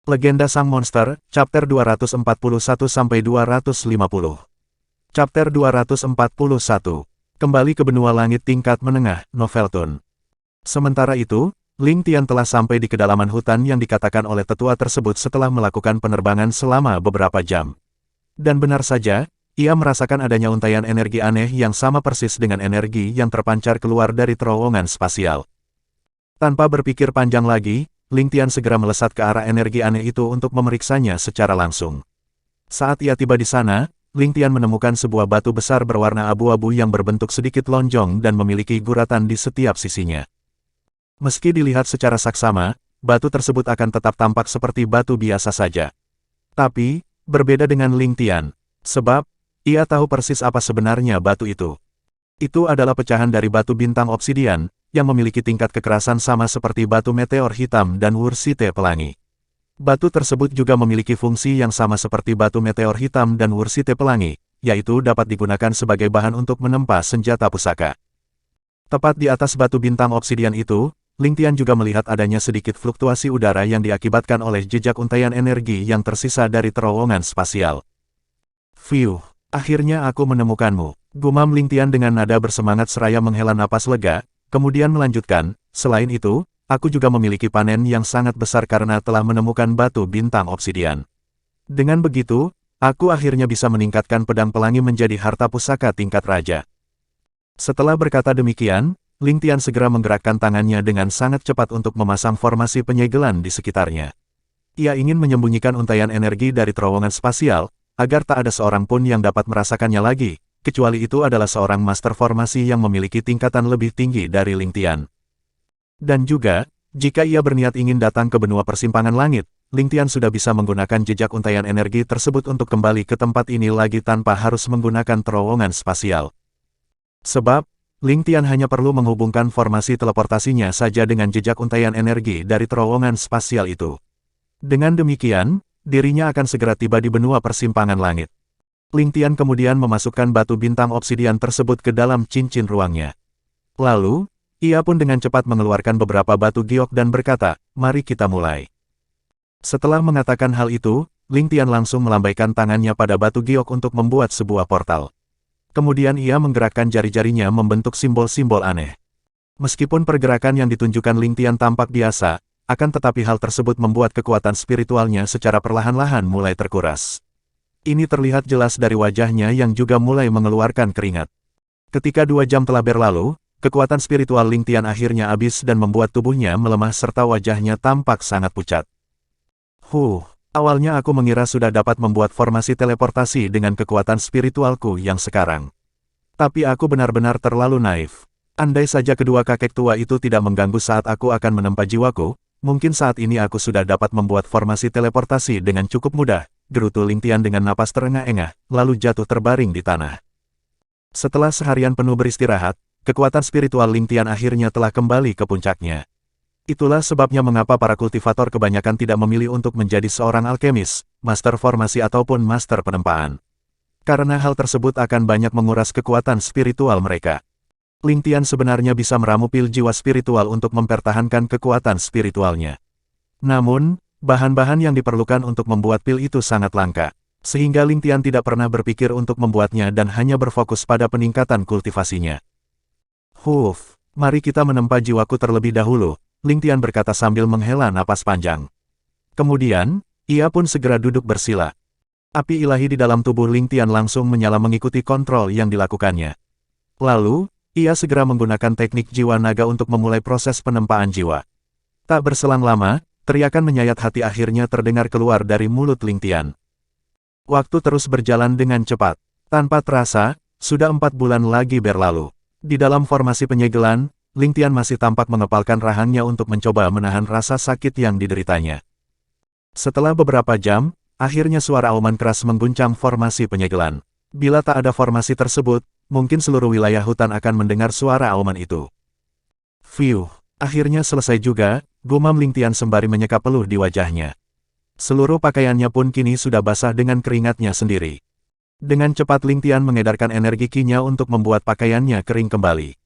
Legenda Sang Monster, Chapter 241-250. Chapter 241. Kembali ke benua langit tingkat menengah, Novelton. Sementara itu, Ling Tian telah sampai di kedalaman hutan yang dikatakan oleh tetua tersebut setelah melakukan penerbangan selama beberapa jam. Dan benar saja, ia merasakan adanya untaian energi aneh yang sama persis dengan energi yang terpancar keluar dari terowongan spasial. Tanpa berpikir panjang lagi, Ling Tian segera melesat ke arah energi aneh itu untuk memeriksanya secara langsung. Saat ia tiba di sana, Ling Tian menemukan sebuah batu besar berwarna abu-abu yang berbentuk sedikit lonjong dan memiliki guratan di setiap sisinya. Meski dilihat secara saksama, batu tersebut akan tetap tampak seperti batu biasa saja. Tapi, berbeda dengan Ling Tian, sebab ia tahu persis apa sebenarnya batu itu. Itu adalah pecahan dari batu bintang obsidian, yang memiliki tingkat kekerasan sama seperti batu meteor hitam dan wursite pelangi. Batu tersebut juga memiliki fungsi yang sama seperti batu meteor hitam dan wursite pelangi, yaitu dapat digunakan sebagai bahan untuk menempa senjata pusaka. Tepat di atas batu bintang obsidian itu, Ling Tian juga melihat adanya sedikit fluktuasi udara yang diakibatkan oleh jejak untaian energi yang tersisa dari terowongan spasial. "Fiuh, akhirnya aku menemukanmu," gumam Ling Tian dengan nada bersemangat seraya menghela napas lega. Kemudian melanjutkan, "Selain itu, aku juga memiliki panen yang sangat besar karena telah menemukan batu bintang obsidian. Dengan begitu, aku akhirnya bisa meningkatkan pedang pelangi menjadi harta pusaka tingkat raja." Setelah berkata demikian, Ling Tian segera menggerakkan tangannya dengan sangat cepat untuk memasang formasi penyegelan di sekitarnya. Ia ingin menyembunyikan untaian energi dari terowongan spasial, agar tak ada seorang pun yang dapat merasakannya lagi, kecuali itu adalah seorang master formasi yang memiliki tingkatan lebih tinggi dari Ling Tian. Dan juga, jika ia berniat ingin datang ke benua persimpangan langit, Ling Tian sudah bisa menggunakan jejak untaian energi tersebut untuk kembali ke tempat ini lagi tanpa harus menggunakan terowongan spasial. Sebab, Ling Tian hanya perlu menghubungkan formasi teleportasinya saja dengan jejak untaian energi dari terowongan spasial itu. Dengan demikian, dirinya akan segera tiba di benua persimpangan langit. Ling Tian kemudian memasukkan batu bintang obsidian tersebut ke dalam cincin ruangnya. Lalu, ia pun dengan cepat mengeluarkan beberapa batu giok dan berkata, "Mari kita mulai." Setelah mengatakan hal itu, Ling Tian langsung melambaikan tangannya pada batu giok untuk membuat sebuah portal. Kemudian ia menggerakkan jari-jarinya membentuk simbol-simbol aneh. Meskipun pergerakan yang ditunjukkan Ling Tian tampak biasa, akan tetapi hal tersebut membuat kekuatan spiritualnya secara perlahan-lahan mulai terkuras. Ini terlihat jelas dari wajahnya yang juga mulai mengeluarkan keringat. Ketika 2 jam telah berlalu, kekuatan spiritual Ling Tian akhirnya habis dan membuat tubuhnya melemah serta wajahnya tampak sangat pucat. Awalnya aku mengira sudah dapat membuat formasi teleportasi dengan kekuatan spiritualku yang sekarang. Tapi aku benar-benar terlalu naif. Andai saja kedua kakek tua itu tidak mengganggu saat aku akan menempa jiwaku, mungkin saat ini aku sudah dapat membuat formasi teleportasi dengan cukup mudah, gerutu Ling Tian dengan napas terengah-engah, lalu jatuh terbaring di tanah. Setelah seharian penuh beristirahat, kekuatan spiritual Ling Tian akhirnya telah kembali ke puncaknya. Itulah sebabnya mengapa para kultivator kebanyakan tidak memilih untuk menjadi seorang alkemis, master formasi ataupun master penempaan. Karena hal tersebut akan banyak menguras kekuatan spiritual mereka. Ling Tian sebenarnya bisa meramu pil jiwa spiritual untuk mempertahankan kekuatan spiritualnya. Namun, bahan-bahan yang diperlukan untuk membuat pil itu sangat langka, sehingga Ling Tian tidak pernah berpikir untuk membuatnya dan hanya berfokus pada peningkatan kultivasinya. Mari kita menempa jiwaku terlebih dahulu," Ling Tian berkata sambil menghela napas panjang. Kemudian, ia pun segera duduk bersila. Api ilahi di dalam tubuh Ling Tian langsung menyala mengikuti kontrol yang dilakukannya. Lalu, ia segera menggunakan teknik jiwa naga untuk memulai proses penempaan jiwa. Tak berselang lama, teriakan menyayat hati akhirnya terdengar keluar dari mulut Ling Tian. Waktu terus berjalan dengan cepat. Tanpa terasa, sudah 4 bulan lagi berlalu. Di dalam formasi penyegelan, Ling Tian masih tampak mengepalkan rahangnya untuk mencoba menahan rasa sakit yang dideritanya. Setelah beberapa jam, akhirnya suara auman keras mengguncang formasi penyegelan. Bila tak ada formasi tersebut, mungkin seluruh wilayah hutan akan mendengar suara auman itu. Akhirnya selesai juga, gumam Ling Tian sembari menyeka peluh di wajahnya. Seluruh pakaiannya pun kini sudah basah dengan keringatnya sendiri. Dengan cepat Ling Tian mengedarkan energi Qi-nya untuk membuat pakaiannya kering kembali.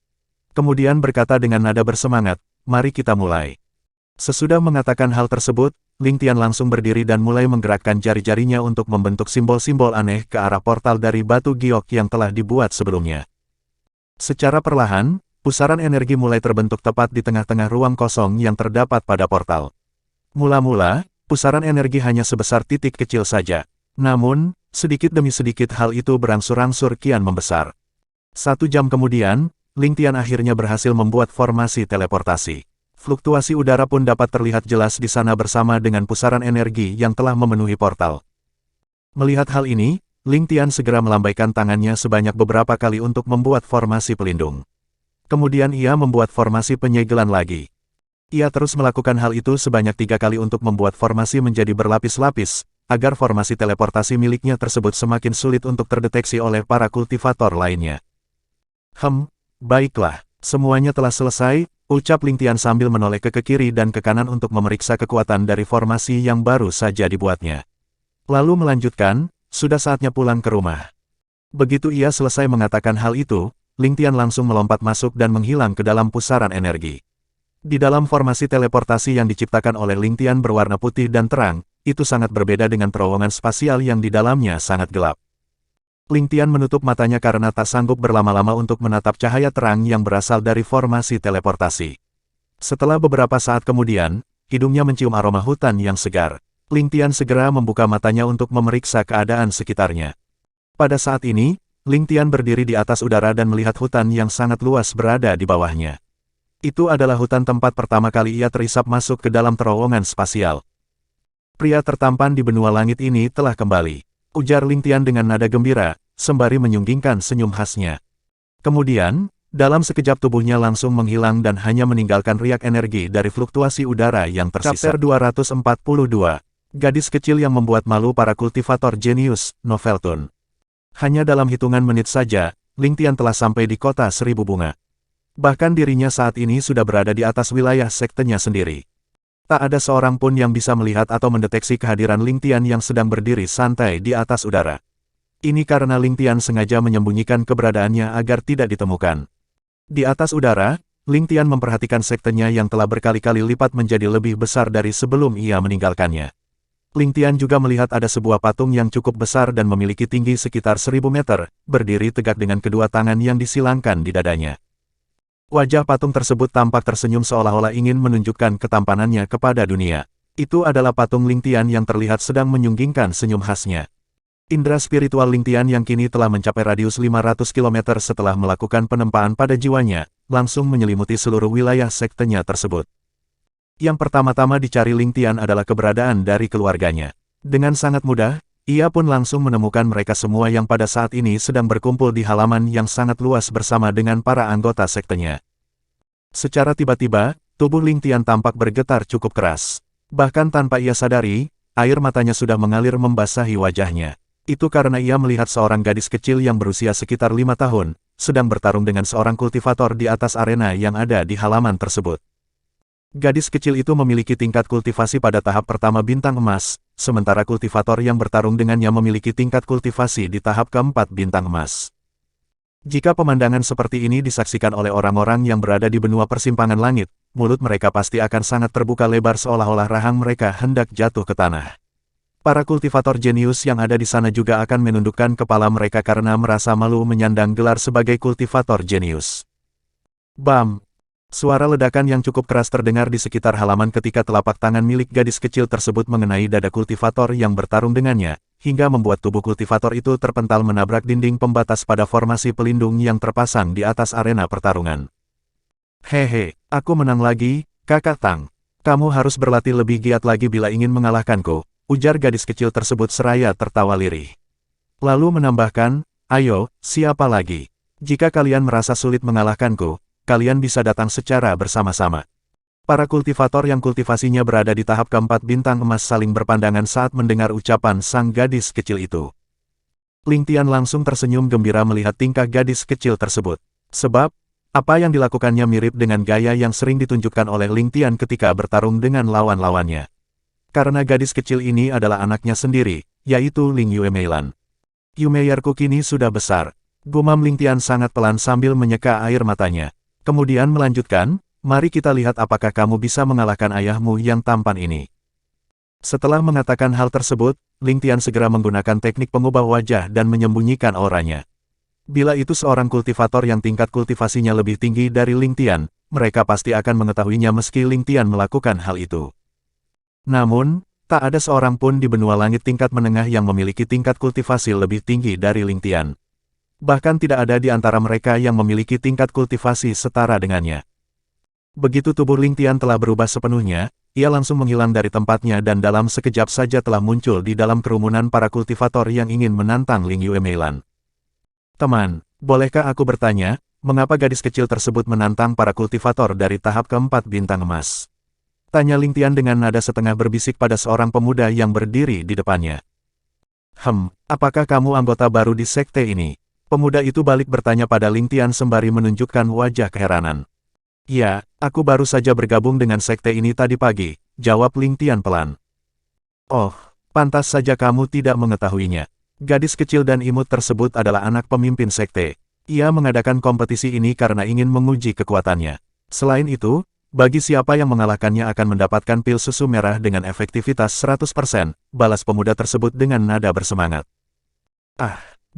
Kemudian berkata dengan nada bersemangat, "Mari kita mulai." Sesudah mengatakan hal tersebut, Ling Tian langsung berdiri dan mulai menggerakkan jari-jarinya untuk membentuk simbol-simbol aneh ke arah portal dari batu giok yang telah dibuat sebelumnya. Secara perlahan, pusaran energi mulai terbentuk tepat di tengah-tengah ruang kosong yang terdapat pada portal. Mula-mula, pusaran energi hanya sebesar titik kecil saja. Namun, sedikit demi sedikit hal itu berangsur-angsur kian membesar. 1 jam kemudian, Ling Tian akhirnya berhasil membuat formasi teleportasi. Fluktuasi udara pun dapat terlihat jelas di sana bersama dengan pusaran energi yang telah memenuhi portal. Melihat hal ini, Ling Tian segera melambaikan tangannya sebanyak beberapa kali untuk membuat formasi pelindung. Kemudian ia membuat formasi penyegelan lagi. Ia terus melakukan hal itu sebanyak 3 kali untuk membuat formasi menjadi berlapis-lapis, agar formasi teleportasi miliknya tersebut semakin sulit untuk terdeteksi oleh para kultivator lainnya. Baiklah, semuanya telah selesai, ucap Ling Tian sambil menoleh ke kiri dan ke kanan untuk memeriksa kekuatan dari formasi yang baru saja dibuatnya. Lalu melanjutkan, sudah saatnya pulang ke rumah. Begitu ia selesai mengatakan hal itu, Ling Tian langsung melompat masuk dan menghilang ke dalam pusaran energi. Di dalam formasi teleportasi yang diciptakan oleh Ling Tian berwarna putih dan terang, itu sangat berbeda dengan terowongan spasial yang di dalamnya sangat gelap. Ling Tian menutup matanya karena tak sanggup berlama-lama untuk menatap cahaya terang yang berasal dari formasi teleportasi. Setelah beberapa saat kemudian, hidungnya mencium aroma hutan yang segar. Ling Tian segera membuka matanya untuk memeriksa keadaan sekitarnya. Pada saat ini, Ling Tian berdiri di atas udara dan melihat hutan yang sangat luas berada di bawahnya. Itu adalah hutan tempat pertama kali ia terisap masuk ke dalam terowongan spasial. Pria tertampan di benua langit ini telah kembali, ujar Ling Tian dengan nada gembira, sembari menyunggingkan senyum khasnya. Kemudian, dalam sekejap tubuhnya langsung menghilang dan hanya meninggalkan riak energi dari fluktuasi udara yang tersisa. Chapter 242. Gadis kecil yang membuat malu para kultivator jenius, Novelton. Hanya dalam hitungan menit saja, Ling Tian telah sampai di kota Seribu Bunga. Bahkan dirinya saat ini sudah berada di atas wilayah sektenya sendiri. Tak ada seorang pun yang bisa melihat atau mendeteksi kehadiran Ling Tian yang sedang berdiri santai di atas udara. Ini karena Ling Tian sengaja menyembunyikan keberadaannya agar tidak ditemukan. Di atas udara, Ling Tian memperhatikan sektenya yang telah berkali-kali lipat menjadi lebih besar dari sebelum ia meninggalkannya. Ling Tian juga melihat ada sebuah patung yang cukup besar dan memiliki tinggi sekitar 1000 meter, berdiri tegak dengan kedua tangan yang disilangkan di dadanya. Wajah patung tersebut tampak tersenyum seolah-olah ingin menunjukkan ketampanannya kepada dunia. Itu adalah patung Ling Tian yang terlihat sedang menyunggingkan senyum khasnya. Indra spiritual Ling Tian yang kini telah mencapai radius 500 km setelah melakukan penempaan pada jiwanya, langsung menyelimuti seluruh wilayah sektenya tersebut. Yang pertama-tama dicari Ling Tian adalah keberadaan dari keluarganya. Dengan sangat mudah, ia pun langsung menemukan mereka semua yang pada saat ini sedang berkumpul di halaman yang sangat luas bersama dengan para anggota sektenya. Secara tiba-tiba, tubuh Ling Tian tampak bergetar cukup keras. Bahkan tanpa ia sadari, air matanya sudah mengalir membasahi wajahnya. Itu karena ia melihat seorang gadis kecil yang berusia sekitar 5 tahun, sedang bertarung dengan seorang kultivator di atas arena yang ada di halaman tersebut. Gadis kecil itu memiliki tingkat kultivasi pada tahap pertama bintang emas, sementara kultivator yang bertarung dengannya memiliki tingkat kultivasi di tahap keempat bintang emas. Jika pemandangan seperti ini disaksikan oleh orang-orang yang berada di benua persimpangan langit, mulut mereka pasti akan sangat terbuka lebar seolah-olah rahang mereka hendak jatuh ke tanah. Para kultivator jenius yang ada di sana juga akan menundukkan kepala mereka karena merasa malu menyandang gelar sebagai kultivator jenius. Bam! Suara ledakan yang cukup keras terdengar di sekitar halaman ketika telapak tangan milik gadis kecil tersebut mengenai dada kultivator yang bertarung dengannya, hingga membuat tubuh kultivator itu terpental menabrak dinding pembatas pada formasi pelindung yang terpasang di atas arena pertarungan. Hehe, aku menang lagi, Kakak Tang. Kamu harus berlatih lebih giat lagi bila ingin mengalahkanku, ujar gadis kecil tersebut seraya tertawa lirih. Lalu menambahkan, ayo, siapa lagi? Jika kalian merasa sulit mengalahkanku, kalian bisa datang secara bersama-sama. Para kultivator yang kultivasinya berada di tahap keempat bintang emas saling berpandangan saat mendengar ucapan sang gadis kecil itu. Ling Tian langsung tersenyum gembira melihat tingkah gadis kecil tersebut. Sebab, apa yang dilakukannya mirip dengan gaya yang sering ditunjukkan oleh Ling Tian ketika bertarung dengan lawan-lawannya. Karena gadis kecil ini adalah anaknya sendiri, yaitu Ling Yuemeilan. Yumeyarku kini sudah besar. Gumam Ling Tian sangat pelan sambil menyeka air matanya. Kemudian melanjutkan, mari kita lihat apakah kamu bisa mengalahkan ayahmu yang tampan ini. Setelah mengatakan hal tersebut, Ling Tian segera menggunakan teknik pengubah wajah dan menyembunyikan auranya. Bila itu seorang kultivator yang tingkat kultivasinya lebih tinggi dari Ling Tian, mereka pasti akan mengetahuinya meski Ling Tian melakukan hal itu. Namun, tak ada seorang pun di benua langit tingkat menengah yang memiliki tingkat kultivasi lebih tinggi dari Ling Tian. Bahkan tidak ada di antara mereka yang memiliki tingkat kultivasi setara dengannya. Begitu tubuh Ling Tian telah berubah sepenuhnya, ia langsung menghilang dari tempatnya dan dalam sekejap saja telah muncul di dalam kerumunan para kultivator yang ingin menantang Ling Yue Meilan. Teman, bolehkah aku bertanya, mengapa gadis kecil tersebut menantang para kultivator dari tahap keempat bintang emas? Tanya Ling Tian dengan nada setengah berbisik pada seorang pemuda yang berdiri di depannya. Apakah kamu anggota baru di sekte ini? Pemuda itu balik bertanya pada Ling Tian sembari menunjukkan wajah keheranan. Ya, aku baru saja bergabung dengan sekte ini tadi pagi, jawab Ling Tian pelan. Oh, pantas saja kamu tidak mengetahuinya. Gadis kecil dan imut tersebut adalah anak pemimpin sekte. Ia mengadakan kompetisi ini karena ingin menguji kekuatannya. Selain itu, bagi siapa yang mengalahkannya akan mendapatkan pil susu merah dengan efektivitas 100%, balas pemuda tersebut dengan nada bersemangat.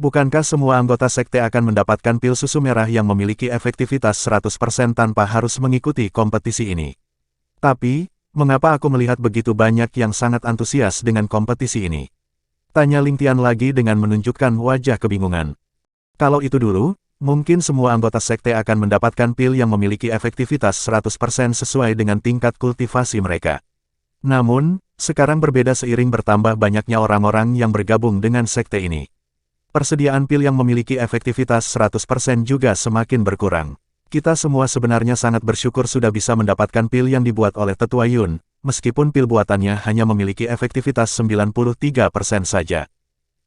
Bukankah semua anggota sekte akan mendapatkan pil susu merah yang memiliki efektivitas 100% tanpa harus mengikuti kompetisi ini? Tapi, mengapa aku melihat begitu banyak yang sangat antusias dengan kompetisi ini? Tanya Ling Tian lagi dengan menunjukkan wajah kebingungan. Kalau itu dulu, mungkin semua anggota sekte akan mendapatkan pil yang memiliki efektivitas 100% sesuai dengan tingkat kultivasi mereka. Namun, sekarang berbeda seiring bertambah banyaknya orang-orang yang bergabung dengan sekte ini. Persediaan pil yang memiliki efektivitas 100% juga semakin berkurang. Kita semua sebenarnya sangat bersyukur sudah bisa mendapatkan pil yang dibuat oleh Tetua Yun, meskipun pil buatannya hanya memiliki efektivitas 93% saja.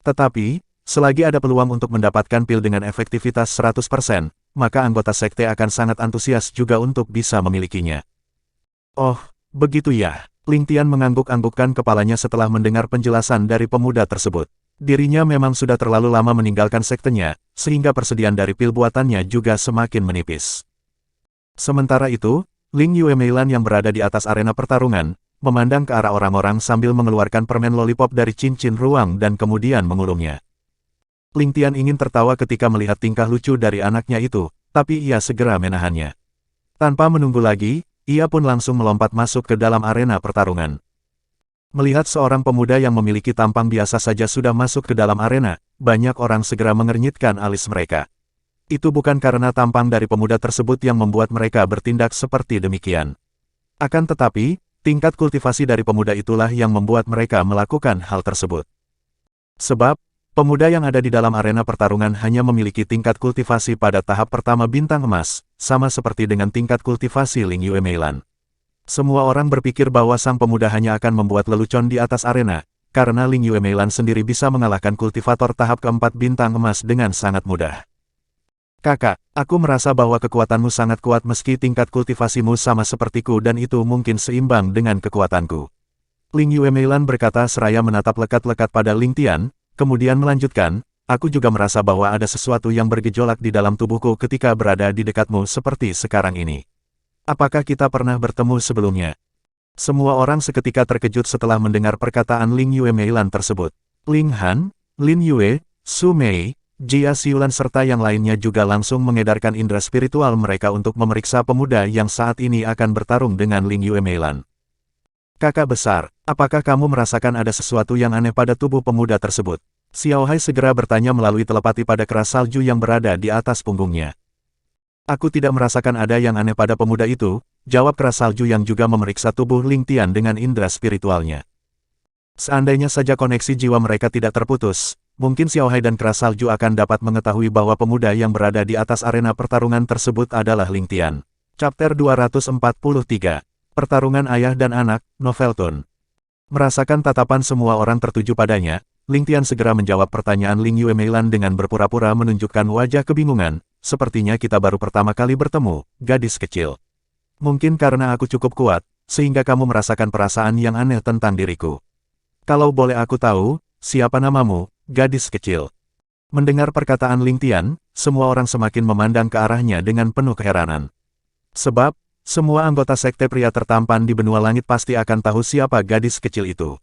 Tetapi, selagi ada peluang untuk mendapatkan pil dengan efektivitas 100%, maka anggota sekte akan sangat antusias juga untuk bisa memilikinya. Oh, begitu ya. Ling Tian mengangguk-anggukkan kepalanya setelah mendengar penjelasan dari pemuda tersebut. Dirinya memang sudah terlalu lama meninggalkan sektenya, sehingga persediaan dari pil buatannya juga semakin menipis. Sementara itu, Ling Yue Meilan yang berada di atas arena pertarungan, memandang ke arah orang-orang sambil mengeluarkan permen lollipop dari cincin ruang dan kemudian mengulumnya. Ling Tian ingin tertawa ketika melihat tingkah lucu dari anaknya itu, tapi ia segera menahannya. Tanpa menunggu lagi, ia pun langsung melompat masuk ke dalam arena pertarungan. Melihat seorang pemuda yang memiliki tampang biasa saja sudah masuk ke dalam arena, banyak orang segera mengernyitkan alis mereka. Itu bukan karena tampang dari pemuda tersebut yang membuat mereka bertindak seperti demikian. Akan tetapi, tingkat kultivasi dari pemuda itulah yang membuat mereka melakukan hal tersebut. Sebab, pemuda yang ada di dalam arena pertarungan hanya memiliki tingkat kultivasi pada tahap pertama bintang emas, sama seperti dengan tingkat kultivasi Ling Yue Meilan. Semua orang berpikir bahwa sang pemuda hanya akan membuat lelucon di atas arena, karena Ling Yue Meilan sendiri bisa mengalahkan kultivator tahap keempat bintang emas dengan sangat mudah. Kakak, aku merasa bahwa kekuatanmu sangat kuat meski tingkat kultivasimu sama sepertiku dan itu mungkin seimbang dengan kekuatanku. Ling Yue Meilan berkata seraya menatap lekat-lekat pada Ling Tian, kemudian melanjutkan, aku juga merasa bahwa ada sesuatu yang bergejolak di dalam tubuhku ketika berada di dekatmu seperti sekarang ini. Apakah kita pernah bertemu sebelumnya? Semua orang seketika terkejut setelah mendengar perkataan Ling Yue Meilan tersebut. Ling Han, Lin Yue, Su Mei, Jia Xiulan serta yang lainnya juga langsung mengedarkan indera spiritual mereka untuk memeriksa pemuda yang saat ini akan bertarung dengan Ling Yue Meilan. Kakak besar, apakah kamu merasakan ada sesuatu yang aneh pada tubuh pemuda tersebut? Xiao Hai segera bertanya melalui telepati pada keras salju yang berada di atas punggungnya. Aku tidak merasakan ada yang aneh pada pemuda itu, jawab keras salju yang juga memeriksa tubuh Ling Tian dengan indera spiritualnya. Seandainya saja koneksi jiwa mereka tidak terputus, mungkin Xiao Hai dan keras salju akan dapat mengetahui bahwa pemuda yang berada di atas arena pertarungan tersebut adalah Ling Tian. Chapter 243. Pertarungan Ayah dan Anak, Novelton. Merasakan tatapan semua orang tertuju padanya, Ling Tian segera menjawab pertanyaan Ling Yue Meilan dengan berpura-pura menunjukkan wajah kebingungan. Sepertinya kita baru pertama kali bertemu, gadis kecil. Mungkin karena aku cukup kuat, sehingga kamu merasakan perasaan yang aneh tentang diriku. Kalau boleh aku tahu, siapa namamu, gadis kecil? Mendengar perkataan Ling Tian, semua orang semakin memandang ke arahnya dengan penuh keheranan. Sebab, semua anggota sekte pria tertampan di benua langit pasti akan tahu siapa gadis kecil itu.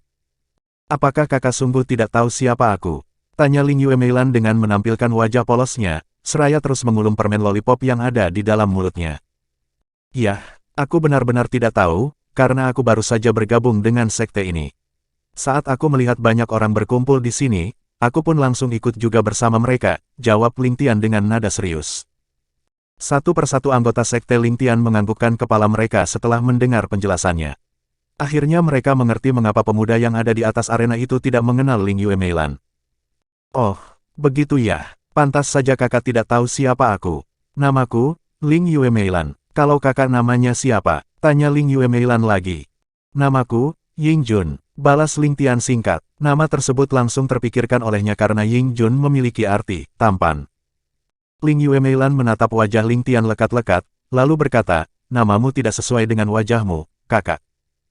Apakah kakak sungguh tidak tahu siapa aku? Tanya Ling Yue Meilan dengan menampilkan wajah polosnya, seraya terus mengulum permen lollipop yang ada di dalam mulutnya. Yah, aku benar-benar tidak tahu, karena aku baru saja bergabung dengan sekte ini. Saat aku melihat banyak orang berkumpul di sini, aku pun langsung ikut juga bersama mereka, jawab Ling Tian dengan nada serius. Satu persatu anggota sekte Ling Tian menganggukkan kepala mereka setelah mendengar penjelasannya. Akhirnya mereka mengerti mengapa pemuda yang ada di atas arena itu tidak mengenal Ling Yue Meilan. Oh, begitu ya. Pantas saja kakak tidak tahu siapa aku. Namaku, Ling Yue Meilan. Kalau kakak namanya siapa? Tanya Ling Yue Meilan lagi. Namaku, Ying Jun. Balas Ling Tian singkat. Nama tersebut langsung terpikirkan olehnya karena Ying Jun memiliki arti tampan. Ling Yue Meilan menatap wajah Ling Tian lekat-lekat, lalu berkata, namamu tidak sesuai dengan wajahmu, kakak.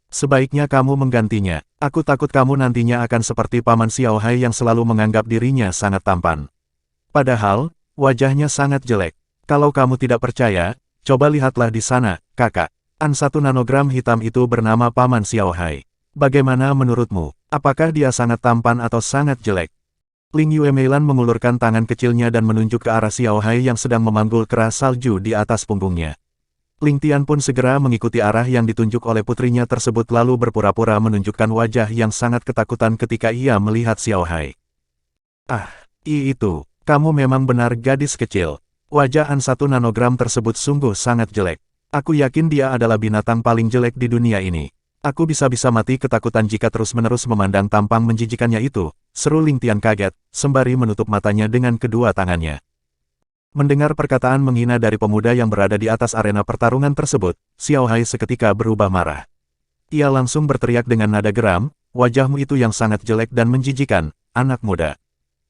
Sebaiknya kamu menggantinya. Aku takut kamu nantinya akan seperti Paman Xiao Hai yang selalu menganggap dirinya sangat tampan. Padahal, wajahnya sangat jelek. Kalau kamu tidak percaya, coba lihatlah di sana, kakak. Satu nanogram hitam itu bernama Paman Xiao Hai. Bagaimana menurutmu? Apakah dia sangat tampan atau sangat jelek? Ling Yue Meilan mengulurkan tangan kecilnya dan menunjuk ke arah Xiao Hai yang sedang memanggul keras salju di atas punggungnya. Ling Tian pun segera mengikuti arah yang ditunjuk oleh putrinya tersebut lalu berpura-pura menunjukkan wajah yang sangat ketakutan ketika ia melihat Xiao Hai. Ah, itu, kamu memang benar gadis kecil. Wajah satu nanogram tersebut sungguh sangat jelek. Aku yakin dia adalah binatang paling jelek di dunia ini. Aku bisa-bisa mati ketakutan jika terus-menerus memandang tampang menjijikannya itu, seru Ling Tian kaget, sembari menutup matanya dengan kedua tangannya. Mendengar perkataan menghina dari pemuda yang berada di atas arena pertarungan tersebut, Xiao Hai seketika berubah marah. Ia langsung berteriak dengan nada geram, wajahmu itu yang sangat jelek dan menjijikan, anak muda.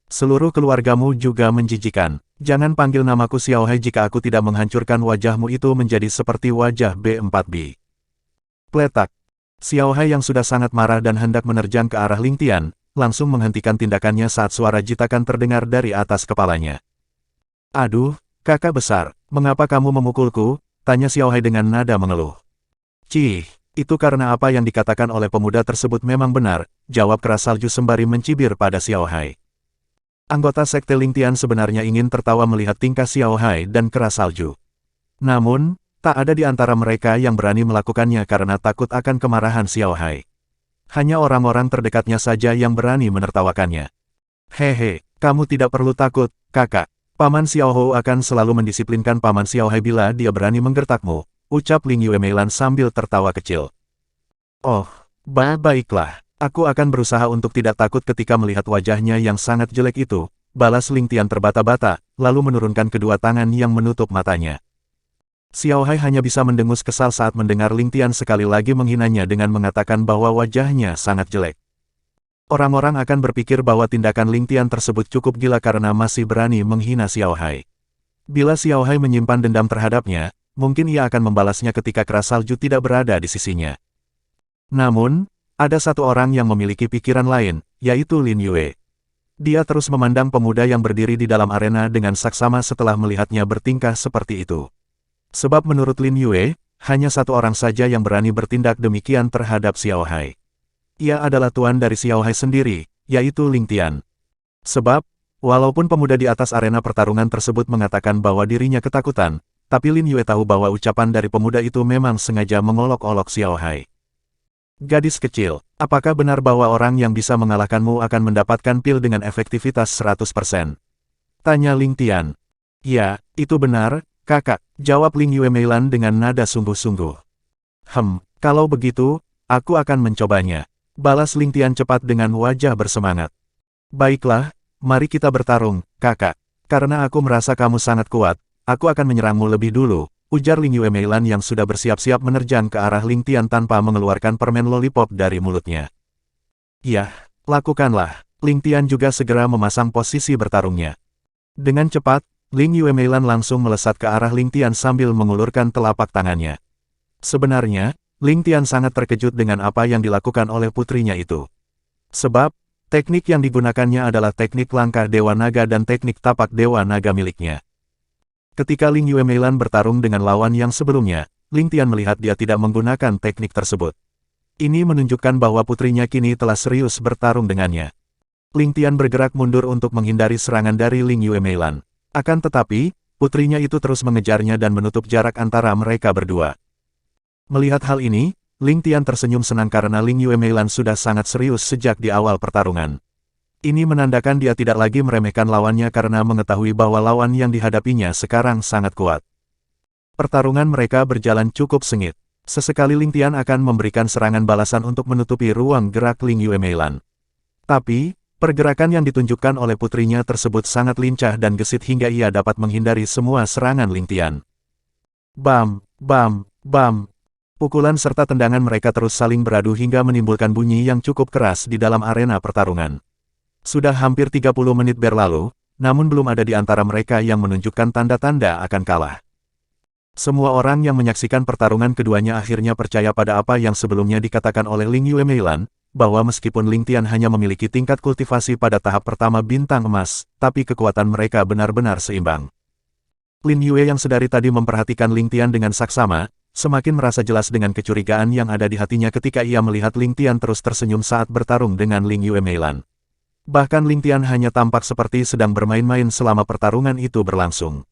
Seluruh keluargamu juga menjijikan. Jangan panggil namaku Xiao Hai jika aku tidak menghancurkan wajahmu itu menjadi seperti wajah B4B. Pletak. Xiao Hai yang sudah sangat marah dan hendak menerjang ke arah Ling Tian, langsung menghentikan tindakannya saat suara jitakan terdengar dari atas kepalanya. Aduh, kakak besar, mengapa kamu memukulku? Tanya Xiao Hai dengan nada mengeluh. Cih, itu karena apa yang dikatakan oleh pemuda tersebut memang benar, jawab keras salju sembari mencibir pada Xiao Hai. Anggota sekte Ling Tian sebenarnya ingin tertawa melihat tingkah Xiao Hai dan keras salju. Namun, tak ada di antara mereka yang berani melakukannya karena takut akan kemarahan Xiao Hai. Hanya orang-orang terdekatnya saja yang berani menertawakannya. Hehe, kamu tidak perlu takut, kakak. Paman Xiao Hou akan selalu mendisiplinkan Paman Xiao Hai bila dia berani menggertakmu, ucap Ling Yue Meilan sambil tertawa kecil. Oh, baiklah, aku akan berusaha untuk tidak takut ketika melihat wajahnya yang sangat jelek itu, balas Ling Tian terbata-bata, lalu menurunkan kedua tangan yang menutup matanya. Xiao Hai hanya bisa mendengus kesal saat mendengar Ling Tian sekali lagi menghinanya dengan mengatakan bahwa wajahnya sangat jelek. Orang-orang akan berpikir bahwa tindakan Ling Tian tersebut cukup gila karena masih berani menghina Xiao Hai. Bila Xiao Hai menyimpan dendam terhadapnya, mungkin ia akan membalasnya ketika keras salju tidak berada di sisinya. Namun, ada satu orang yang memiliki pikiran lain, yaitu Lin Yue. Dia terus memandang pemuda yang berdiri di dalam arena dengan saksama setelah melihatnya bertingkah seperti itu. Sebab menurut Lin Yue, hanya satu orang saja yang berani bertindak demikian terhadap Xiao Hai. Ia adalah tuan dari Xiao Hai sendiri, yaitu Ling Tian. Sebab, walaupun pemuda di atas arena pertarungan tersebut mengatakan bahwa dirinya ketakutan, tapi Lin Yue tahu bahwa ucapan dari pemuda itu memang sengaja mengolok-olok Xiao Hai. Gadis kecil, apakah benar bahwa orang yang bisa mengalahkanmu akan mendapatkan pil dengan efektivitas 100%? Tanya Ling Tian. Ya, itu benar, kakak, jawab Ling Yue Meilan dengan nada sungguh-sungguh. Kalau begitu, aku akan mencobanya. Balas Ling Tian cepat dengan wajah bersemangat. Baiklah, mari kita bertarung, kakak. Karena aku merasa kamu sangat kuat, aku akan menyerangmu lebih dulu, ujar Ling Yue Meilan yang sudah bersiap-siap menerjang ke arah Ling Tian tanpa mengeluarkan permen lollipop dari mulutnya. Yah, lakukanlah. Ling Tian juga segera memasang posisi bertarungnya. Dengan cepat, Ling Yue Meilan langsung melesat ke arah Ling Tian sambil mengulurkan telapak tangannya. Sebenarnya, Ling Tian sangat terkejut dengan apa yang dilakukan oleh putrinya itu. Sebab, teknik yang digunakannya adalah teknik langkah Dewa Naga dan teknik tapak Dewa Naga miliknya. Ketika Ling Yue Meilan bertarung dengan lawan yang sebelumnya, Ling Tian melihat dia tidak menggunakan teknik tersebut. Ini menunjukkan bahwa putrinya kini telah serius bertarung dengannya. Ling Tian bergerak mundur untuk menghindari serangan dari Ling Yue Meilan. Akan tetapi, putrinya itu terus mengejarnya dan menutup jarak antara mereka berdua. Melihat hal ini, Ling Tian tersenyum senang karena Ling Yue Meilan sudah sangat serius sejak di awal pertarungan. Ini menandakan dia tidak lagi meremehkan lawannya karena mengetahui bahwa lawan yang dihadapinya sekarang sangat kuat. Pertarungan mereka berjalan cukup sengit. Sesekali Ling Tian akan memberikan serangan balasan untuk menutupi ruang gerak Ling Yue Meilan. Tapi, pergerakan yang ditunjukkan oleh putrinya tersebut sangat lincah dan gesit hingga ia dapat menghindari semua serangan Ling Tian. Bam, bam, bam. Pukulan serta tendangan mereka terus saling beradu hingga menimbulkan bunyi yang cukup keras di dalam arena pertarungan. Sudah hampir 30 menit berlalu, namun belum ada di antara mereka yang menunjukkan tanda-tanda akan kalah. Semua orang yang menyaksikan pertarungan keduanya akhirnya percaya pada apa yang sebelumnya dikatakan oleh Ling Yue Meilan, bahwa meskipun Ling Tian hanya memiliki tingkat kultivasi pada tahap pertama bintang emas, tapi kekuatan mereka benar-benar seimbang. Lin Yue yang sedari tadi memperhatikan Ling Tian dengan saksama, semakin merasa jelas dengan kecurigaan yang ada di hatinya ketika ia melihat Ling Tian terus tersenyum saat bertarung dengan Ling Yue Meilan. Bahkan Ling Tian hanya tampak seperti sedang bermain-main selama pertarungan itu berlangsung.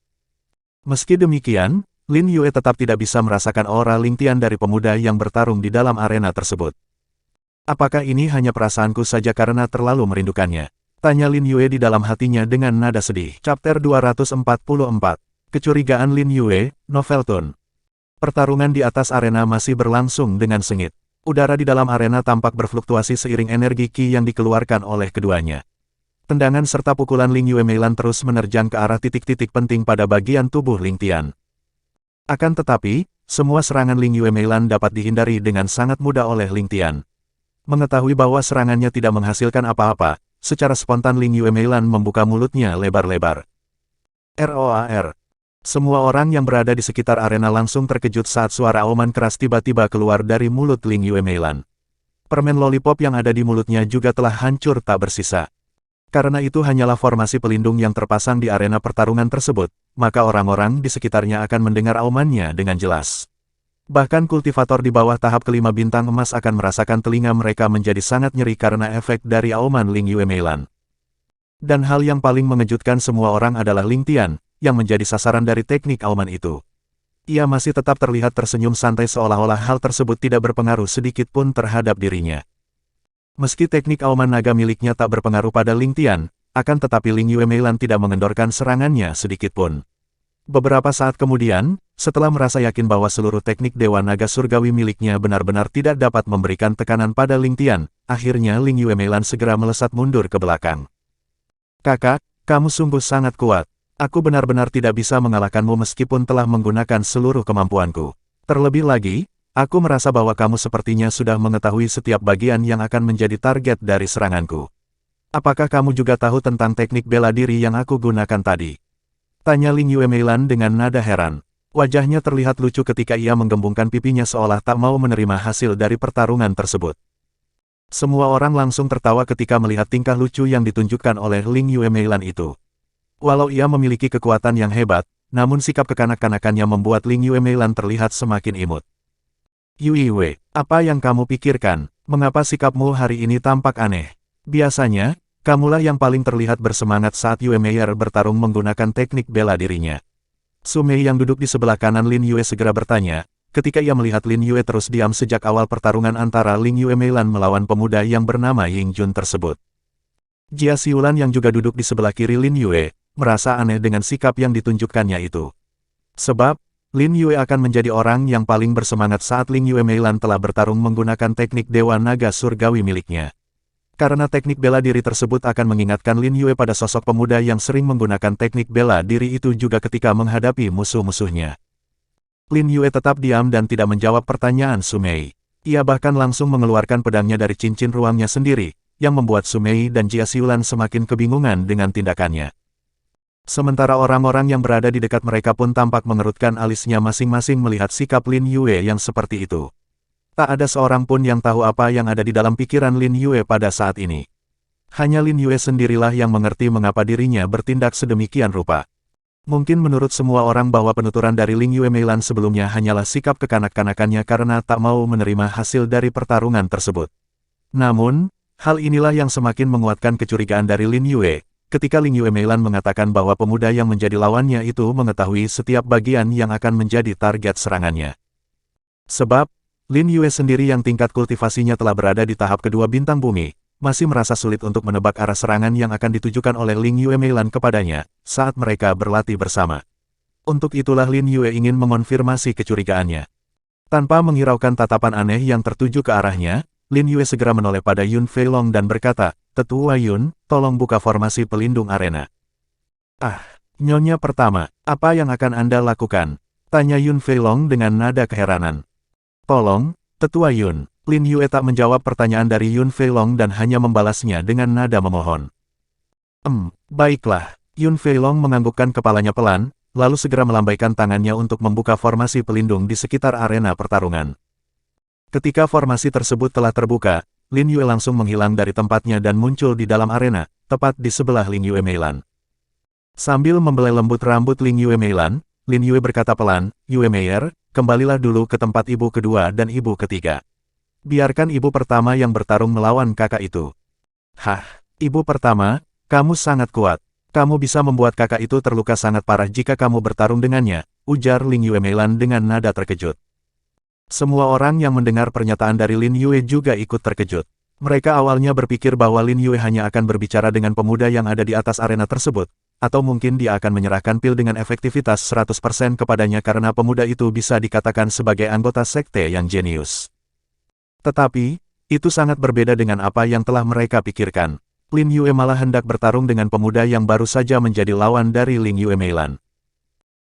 Meski demikian, Lin Yue tetap tidak bisa merasakan aura Ling Tian dari pemuda yang bertarung di dalam arena tersebut. Apakah ini hanya perasaanku saja karena terlalu merindukannya? Tanya Lin Yue di dalam hatinya dengan nada sedih. Chapter 244. Kecurigaan Lin Yue, Novelton. Pertarungan di atas arena masih berlangsung dengan sengit. Udara di dalam arena tampak berfluktuasi seiring energi Qi yang dikeluarkan oleh keduanya. Tendangan serta pukulan Ling Yue Meilan terus menerjang ke arah titik-titik penting pada bagian tubuh Ling Tian. Akan tetapi, semua serangan Ling Yue Meilan dapat dihindari dengan sangat mudah oleh Ling Tian. Mengetahui bahwa serangannya tidak menghasilkan apa-apa, secara spontan Ling Yue Meilan membuka mulutnya lebar-lebar. ROAR. Semua orang yang berada di sekitar arena langsung terkejut saat suara auman keras tiba-tiba keluar dari mulut Ling Yue Meilan. Permen lollipop yang ada di mulutnya juga telah hancur tak bersisa. Karena itu hanyalah formasi pelindung yang terpasang di arena pertarungan tersebut, maka orang-orang di sekitarnya akan mendengar aumannya dengan jelas. Bahkan kultivator di bawah tahap kelima bintang emas akan merasakan telinga mereka menjadi sangat nyeri karena efek dari auman Ling Yue Meilan. Dan hal yang paling mengejutkan semua orang adalah Ling Tian, yang menjadi sasaran dari teknik auman itu. Ia masih tetap terlihat tersenyum santai seolah-olah hal tersebut tidak berpengaruh sedikit pun terhadap dirinya. Meski teknik auman naga miliknya tak berpengaruh pada Ling Tian, akan tetapi Ling Yue Meilan tidak mengendorkan serangannya sedikit pun. Beberapa saat kemudian, setelah merasa yakin bahwa seluruh teknik Dewa Naga Surgawi miliknya benar-benar tidak dapat memberikan tekanan pada Ling Tian, akhirnya Ling Yue Meilan segera melesat mundur ke belakang. Kakak, kamu sungguh sangat kuat. Aku benar-benar tidak bisa mengalahkanmu meskipun telah menggunakan seluruh kemampuanku. Terlebih lagi, aku merasa bahwa kamu sepertinya sudah mengetahui setiap bagian yang akan menjadi target dari seranganku. Apakah kamu juga tahu tentang teknik bela diri yang aku gunakan tadi? Tanya Ling Yue Meilan dengan nada heran. Wajahnya terlihat lucu ketika ia menggembungkan pipinya seolah tak mau menerima hasil dari pertarungan tersebut. Semua orang langsung tertawa ketika melihat tingkah lucu yang ditunjukkan oleh Ling Yue Meilan itu. Walau ia memiliki kekuatan yang hebat, namun sikap kekanak-kanakannya membuat Ling Yue Meilan terlihat semakin imut. Yue Wei, apa yang kamu pikirkan? Mengapa sikapmu hari ini tampak aneh? Biasanya, kamulah yang paling terlihat bersemangat saat Yue Meier bertarung menggunakan teknik bela dirinya. Su Mei yang duduk di sebelah kanan Lin Yue segera bertanya, ketika ia melihat Lin Yue terus diam sejak awal pertarungan antara Ling Yue Meilan melawan pemuda yang bernama Ying Jun tersebut. Jia Xiulan yang juga duduk di sebelah kiri Lin Yue, merasa aneh dengan sikap yang ditunjukkannya itu. Sebab, Lin Yue akan menjadi orang yang paling bersemangat saat Ling Yue Meilan telah bertarung menggunakan teknik Dewa Naga Surgawi miliknya. Karena teknik bela diri tersebut akan mengingatkan Lin Yue pada sosok pemuda yang sering menggunakan teknik bela diri itu juga ketika menghadapi musuh-musuhnya. Lin Yue tetap diam dan tidak menjawab pertanyaan Su Mei. Ia bahkan langsung mengeluarkan pedangnya dari cincin ruangnya sendiri, yang membuat Su Mei dan Jia Xiulan semakin kebingungan dengan tindakannya. Sementara orang-orang yang berada di dekat mereka pun tampak mengerutkan alisnya masing-masing melihat sikap Lin Yue yang seperti itu. Tak ada seorang pun yang tahu apa yang ada di dalam pikiran Lin Yue pada saat ini. Hanya Lin Yue sendirilah yang mengerti mengapa dirinya bertindak sedemikian rupa. Mungkin menurut semua orang bahwa penuturan dari Ling Yue Meilan sebelumnya hanyalah sikap kekanak-kanakannya karena tak mau menerima hasil dari pertarungan tersebut. Namun, hal inilah yang semakin menguatkan kecurigaan dari Lin Yue, ketika Ling Yue Meilan mengatakan bahwa pemuda yang menjadi lawannya itu mengetahui setiap bagian yang akan menjadi target serangannya. Sebab, Lin Yue sendiri yang tingkat kultivasinya telah berada di tahap kedua bintang bumi, masih merasa sulit untuk menebak arah serangan yang akan ditujukan oleh Ling Yue Meilan kepadanya, saat mereka berlatih bersama. Untuk itulah Lin Yue ingin mengonfirmasi kecurigaannya. Tanpa menghiraukan tatapan aneh yang tertuju ke arahnya, Lin Yue segera menoleh pada Yun Feilong dan berkata, "Tetua Yun, tolong buka formasi pelindung arena." "Ah, Nyonya pertama, apa yang akan Anda lakukan?" tanya Yun Feilong dengan nada keheranan. "Tolong, Tetua Yun." Lin Yue tak menjawab pertanyaan dari Yun Feilong dan hanya membalasnya dengan nada memohon. Baiklah." Yun Feilong menganggukkan kepalanya pelan, lalu segera melambaikan tangannya untuk membuka formasi pelindung di sekitar arena pertarungan. Ketika formasi tersebut telah terbuka, Lin Yue langsung menghilang dari tempatnya dan muncul di dalam arena, tepat di sebelah Ling Yue Meilan. Sambil membelai lembut rambut Ling Yue Meilan, Lin Yue berkata pelan, "Yue Meier, kembalilah dulu ke tempat ibu kedua dan ibu ketiga. Biarkan ibu pertama yang bertarung melawan kakak itu." "Hah, ibu pertama, kamu sangat kuat. Kamu bisa membuat kakak itu terluka sangat parah jika kamu bertarung dengannya," ujar Ling Yue Meilan dengan nada terkejut. Semua orang yang mendengar pernyataan dari Lin Yue juga ikut terkejut. Mereka awalnya berpikir bahwa Lin Yue hanya akan berbicara dengan pemuda yang ada di atas arena tersebut, atau mungkin dia akan menyerahkan pil dengan efektivitas 100% kepadanya karena pemuda itu bisa dikatakan sebagai anggota sekte yang jenius. Tetapi, itu sangat berbeda dengan apa yang telah mereka pikirkan. Lin Yue malah hendak bertarung dengan pemuda yang baru saja menjadi lawan dari Ling Yue Meilan.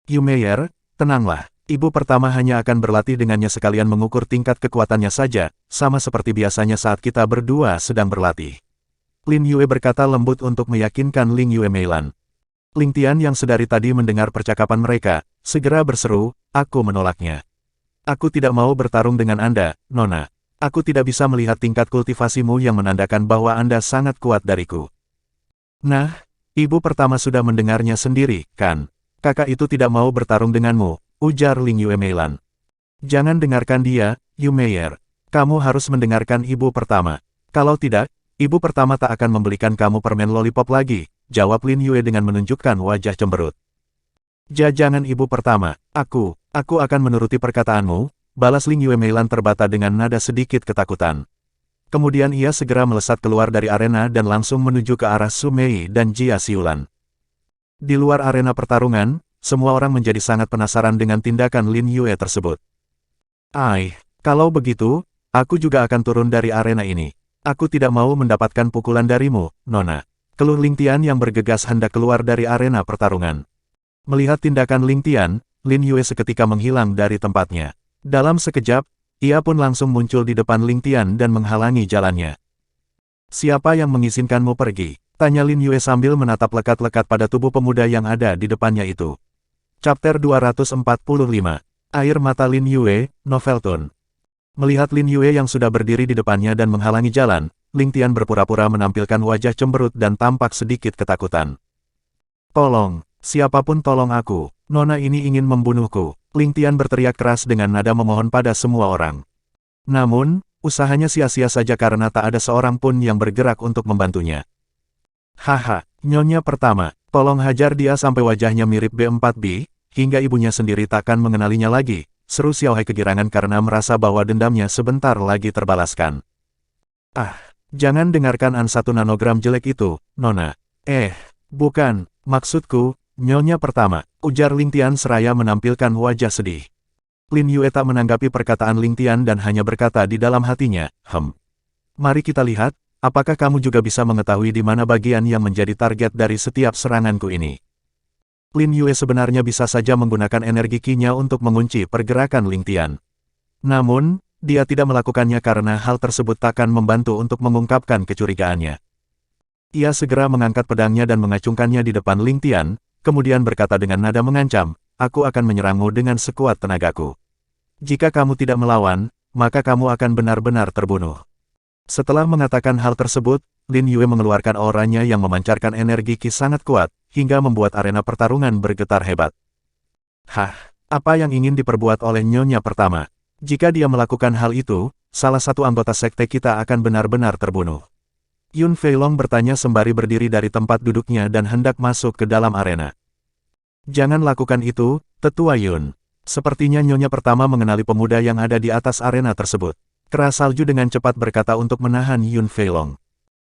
"Yue Meier, tenanglah. Ibu pertama hanya akan berlatih dengannya sekalian mengukur tingkat kekuatannya saja, sama seperti biasanya saat kita berdua sedang berlatih." Lin Yue berkata lembut untuk meyakinkan Ling Yue Meilan. Ling Tian yang sedari tadi mendengar percakapan mereka, segera berseru, "Aku menolaknya. Aku tidak mau bertarung dengan Anda, Nona. Aku tidak bisa melihat tingkat kultivasimu yang menandakan bahwa Anda sangat kuat dariku." "Nah, ibu pertama sudah mendengarnya sendiri, kan? Kakak itu tidak mau bertarung denganmu," ujar Ling Yue Meilan. "Jangan dengarkan dia, Yue Meier. Kamu harus mendengarkan ibu pertama. Kalau tidak, ibu pertama tak akan membelikan kamu permen lollipop lagi," jawab Lin Yue dengan menunjukkan wajah cemberut. "Jangan ibu pertama, aku akan menuruti perkataanmu," balas Ling Yue Meilan terbata dengan nada sedikit ketakutan. Kemudian ia segera melesat keluar dari arena dan langsung menuju ke arah Su Mei dan Jia Xiulan. Di luar arena pertarungan, semua orang menjadi sangat penasaran dengan tindakan Lin Yue tersebut. Kalau begitu, aku juga akan turun dari arena ini. Aku tidak mau mendapatkan pukulan darimu, Nona," keluh Ling Tian yang bergegas hendak keluar dari arena pertarungan. Melihat tindakan Ling Tian, Lin Yue seketika menghilang dari tempatnya. Dalam sekejap, ia pun langsung muncul di depan Ling Tian dan menghalangi jalannya. "Siapa yang mengizinkanmu pergi?" tanya Lin Yue sambil menatap lekat-lekat pada tubuh pemuda yang ada di depannya itu. Chapter 245. Air mata Lin Yue, Novelton. Melihat Lin Yue yang sudah berdiri di depannya dan menghalangi jalan, Ling Tian berpura-pura menampilkan wajah cemberut dan tampak sedikit ketakutan. "Tolong, siapapun tolong aku, Nona ini ingin membunuhku," Ling Tian berteriak keras dengan nada memohon pada semua orang. Namun, usahanya sia-sia saja karena tak ada seorang pun yang bergerak untuk membantunya. "Haha, Nyonya pertama, tolong hajar dia sampai wajahnya mirip B4B, hingga ibunya sendiri takkan mengenalinya lagi," seru Xiao Hai kegirangan karena merasa bahwa dendamnya sebentar lagi terbalaskan. Jangan dengarkan an 1 nanogram jelek itu, Nona." Bukan, maksudku, Nyonya pertama," ujar Ling Tian seraya menampilkan wajah sedih. Lin Yue tak menanggapi perkataan Ling Tian dan hanya berkata di dalam hatinya, "Mari kita lihat, apakah kamu juga bisa mengetahui di mana bagian yang menjadi target dari setiap seranganku ini." Lin Yue sebenarnya bisa saja menggunakan energi Qi-nya untuk mengunci pergerakan Ling Tian. Namun, dia tidak melakukannya karena hal tersebut takkan membantu untuk mengungkapkan kecurigaannya. Ia segera mengangkat pedangnya dan mengacungkannya di depan Ling Tian, kemudian berkata dengan nada mengancam, "Aku akan menyerangmu dengan sekuat tenagaku. Jika kamu tidak melawan, maka kamu akan benar-benar terbunuh." Setelah mengatakan hal tersebut, Lin Yue mengeluarkan auranya yang memancarkan energi ki sangat kuat, hingga membuat arena pertarungan bergetar hebat. Hah, apa yang ingin diperbuat oleh nyonya pertama? Jika dia melakukan hal itu, salah satu anggota sekte kita akan benar-benar terbunuh. Yun Feilong bertanya sembari berdiri dari tempat duduknya dan hendak masuk ke dalam arena. Jangan lakukan itu, Tetua Yun. Sepertinya nyonya pertama mengenali pemuda yang ada di atas arena tersebut. Kera salju dengan cepat berkata untuk menahan Yun Feilong.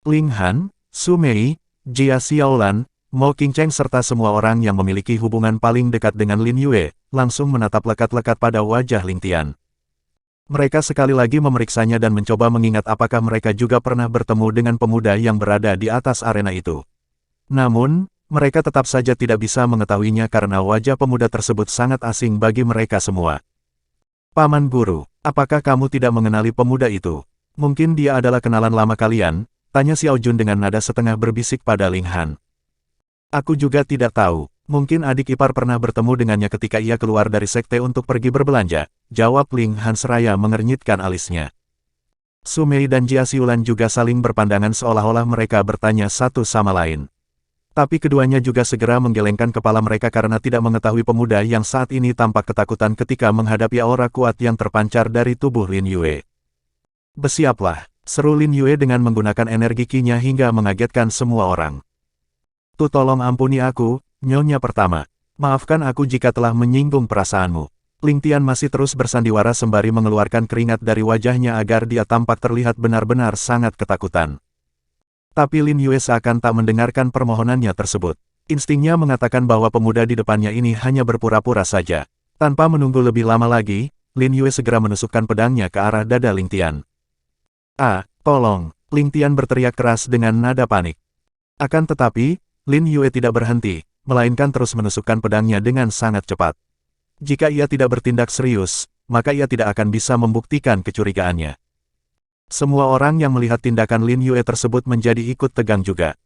Ling Han, Su Mei, Jia Xiaolan, Mo Qingcheng serta semua orang yang memiliki hubungan paling dekat dengan Lin Yue, langsung menatap lekat-lekat pada wajah Ling Tian. Mereka sekali lagi memeriksanya dan mencoba mengingat apakah mereka juga pernah bertemu dengan pemuda yang berada di atas arena itu. Namun, mereka tetap saja tidak bisa mengetahuinya karena wajah pemuda tersebut sangat asing bagi mereka semua. Paman Guru, apakah kamu tidak mengenali pemuda itu? Mungkin dia adalah kenalan lama kalian, tanya Xiao Jun dengan nada setengah berbisik pada Ling Han. Aku juga tidak tahu, mungkin adik ipar pernah bertemu dengannya ketika ia keluar dari sekte untuk pergi berbelanja, jawab Ling Han seraya mengernyitkan alisnya. Su Mei dan Jia Xiulan juga saling berpandangan seolah-olah mereka bertanya satu sama lain. Tapi keduanya juga segera menggelengkan kepala mereka karena tidak mengetahui pemuda yang saat ini tampak ketakutan ketika menghadapi aura kuat yang terpancar dari tubuh Lin Yue. Bersiaplah, seru Lin Yue dengan menggunakan energi ki-nya hingga mengagetkan semua orang. Tolong ampuni aku, nyonya pertama. Maafkan aku jika telah menyinggung perasaanmu. Ling Tian masih terus bersandiwara sembari mengeluarkan keringat dari wajahnya agar dia tampak terlihat benar-benar sangat ketakutan. Tapi Lin Yue seakan tak mendengarkan permohonannya tersebut. Instingnya mengatakan bahwa pemuda di depannya ini hanya berpura-pura saja. Tanpa menunggu lebih lama lagi, Lin Yue segera menusukkan pedangnya ke arah dada Ling Tian. "Ah, tolong!" Ling Tian berteriak keras dengan nada panik. Akan tetapi, Lin Yue tidak berhenti, melainkan terus menusukkan pedangnya dengan sangat cepat. Jika ia tidak bertindak serius, maka ia tidak akan bisa membuktikan kecurigaannya. Semua orang yang melihat tindakan Lin Yue tersebut menjadi ikut tegang juga.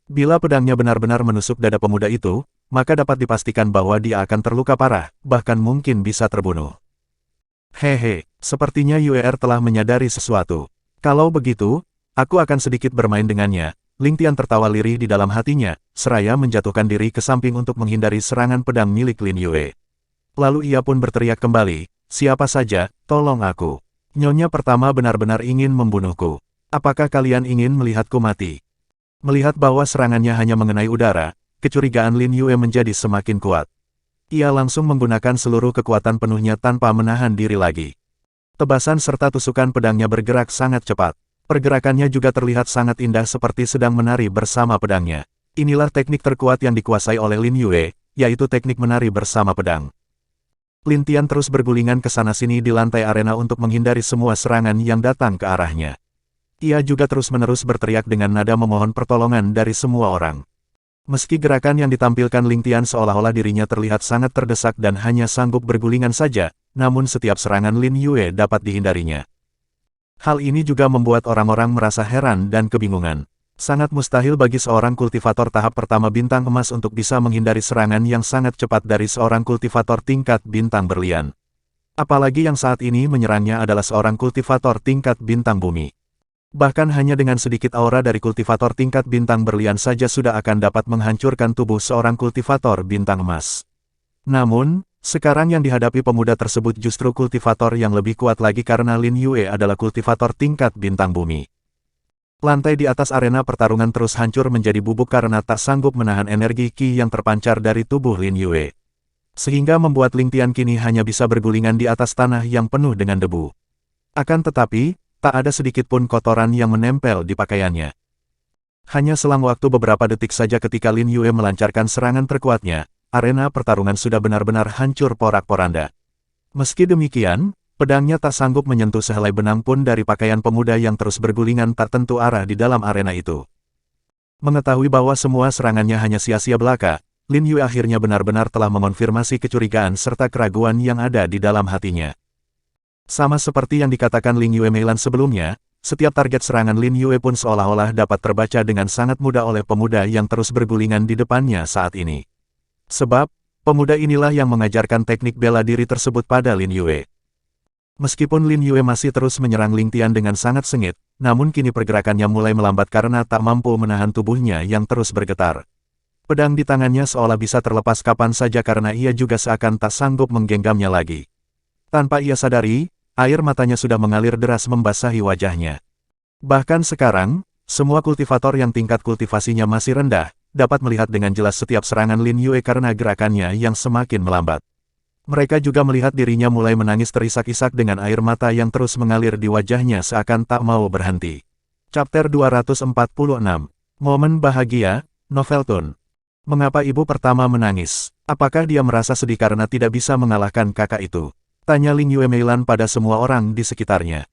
Bila pedangnya benar-benar menusuk dada pemuda itu, maka dapat dipastikan bahwa dia akan terluka parah, bahkan mungkin bisa terbunuh. Hehe, sepertinya Yue telah menyadari sesuatu. Kalau begitu, aku akan sedikit bermain dengannya. Ling Tian tertawa lirih di dalam hatinya, seraya menjatuhkan diri ke samping untuk menghindari serangan pedang milik Lin Yue. Lalu ia pun berteriak kembali, "Siapa saja, tolong aku. Nyonya pertama benar-benar ingin membunuhku. Apakah kalian ingin melihatku mati?" Melihat bahwa serangannya hanya mengenai udara, kecurigaan Lin Yue menjadi semakin kuat. Ia langsung menggunakan seluruh kekuatan penuhnya tanpa menahan diri lagi. Tebasan serta tusukan pedangnya bergerak sangat cepat. Pergerakannya juga terlihat sangat indah seperti sedang menari bersama pedangnya. Inilah teknik terkuat yang dikuasai oleh Lin Yue, yaitu teknik menari bersama pedang. Lin Tian terus bergulingan ke sana-sini di lantai arena untuk menghindari semua serangan yang datang ke arahnya. Ia juga terus-menerus berteriak dengan nada memohon pertolongan dari semua orang. Meski gerakan yang ditampilkan Ling Tian seolah-olah dirinya terlihat sangat terdesak dan hanya sanggup bergulingan saja, namun setiap serangan Lin Yue dapat dihindarinya. Hal ini juga membuat orang-orang merasa heran dan kebingungan. Sangat mustahil bagi seorang kultivator tahap pertama bintang emas untuk bisa menghindari serangan yang sangat cepat dari seorang kultivator tingkat bintang berlian. Apalagi yang saat ini menyerangnya adalah seorang kultivator tingkat bintang bumi. Bahkan hanya dengan sedikit aura dari kultivator tingkat bintang berlian saja sudah akan dapat menghancurkan tubuh seorang kultivator bintang emas. Namun, sekarang yang dihadapi pemuda tersebut justru kultivator yang lebih kuat lagi karena Lin Yue adalah kultivator tingkat bintang bumi. Lantai di atas arena pertarungan terus hancur menjadi bubuk karena tak sanggup menahan energi ki yang terpancar dari tubuh Lin Yue. Sehingga membuat Ling Tian kini hanya bisa bergulingan di atas tanah yang penuh dengan debu. Akan tetapi, tak ada sedikit pun kotoran yang menempel di pakaiannya. Hanya selang waktu beberapa detik saja ketika Lin Yue melancarkan serangan terkuatnya, arena pertarungan sudah benar-benar hancur porak-poranda. Meski demikian, pedangnya tak sanggup menyentuh sehelai benang pun dari pakaian pemuda yang terus bergulingan tak tentu arah di dalam arena itu. Mengetahui bahwa semua serangannya hanya sia-sia belaka, Lin Yue akhirnya benar-benar telah mengonfirmasi kecurigaan serta keraguan yang ada di dalam hatinya. Sama seperti yang dikatakan Ling Yue Meilan sebelumnya, setiap target serangan Lin Yue pun seolah-olah dapat terbaca dengan sangat mudah oleh pemuda yang terus bergulingan di depannya saat ini. Sebab, pemuda inilah yang mengajarkan teknik bela diri tersebut pada Lin Yue. Meskipun Lin Yue masih terus menyerang Ling Tian dengan sangat sengit, namun kini pergerakannya mulai melambat karena tak mampu menahan tubuhnya yang terus bergetar. Pedang di tangannya seolah bisa terlepas kapan saja karena ia juga seakan tak sanggup menggenggamnya lagi. Tanpa ia sadari, air matanya sudah mengalir deras membasahi wajahnya. Bahkan sekarang, semua kultivator yang tingkat kultivasinya masih rendah, dapat melihat dengan jelas setiap serangan Lin Yue karena gerakannya yang semakin melambat. Mereka juga melihat dirinya mulai menangis terisak-isak dengan air mata yang terus mengalir di wajahnya seakan tak mau berhenti. Chapter 246. Momen bahagia, Novelton. Mengapa ibu pertama menangis? Apakah dia merasa sedih karena tidak bisa mengalahkan kakak itu? Tanya Ling Yue Meilan pada semua orang di sekitarnya.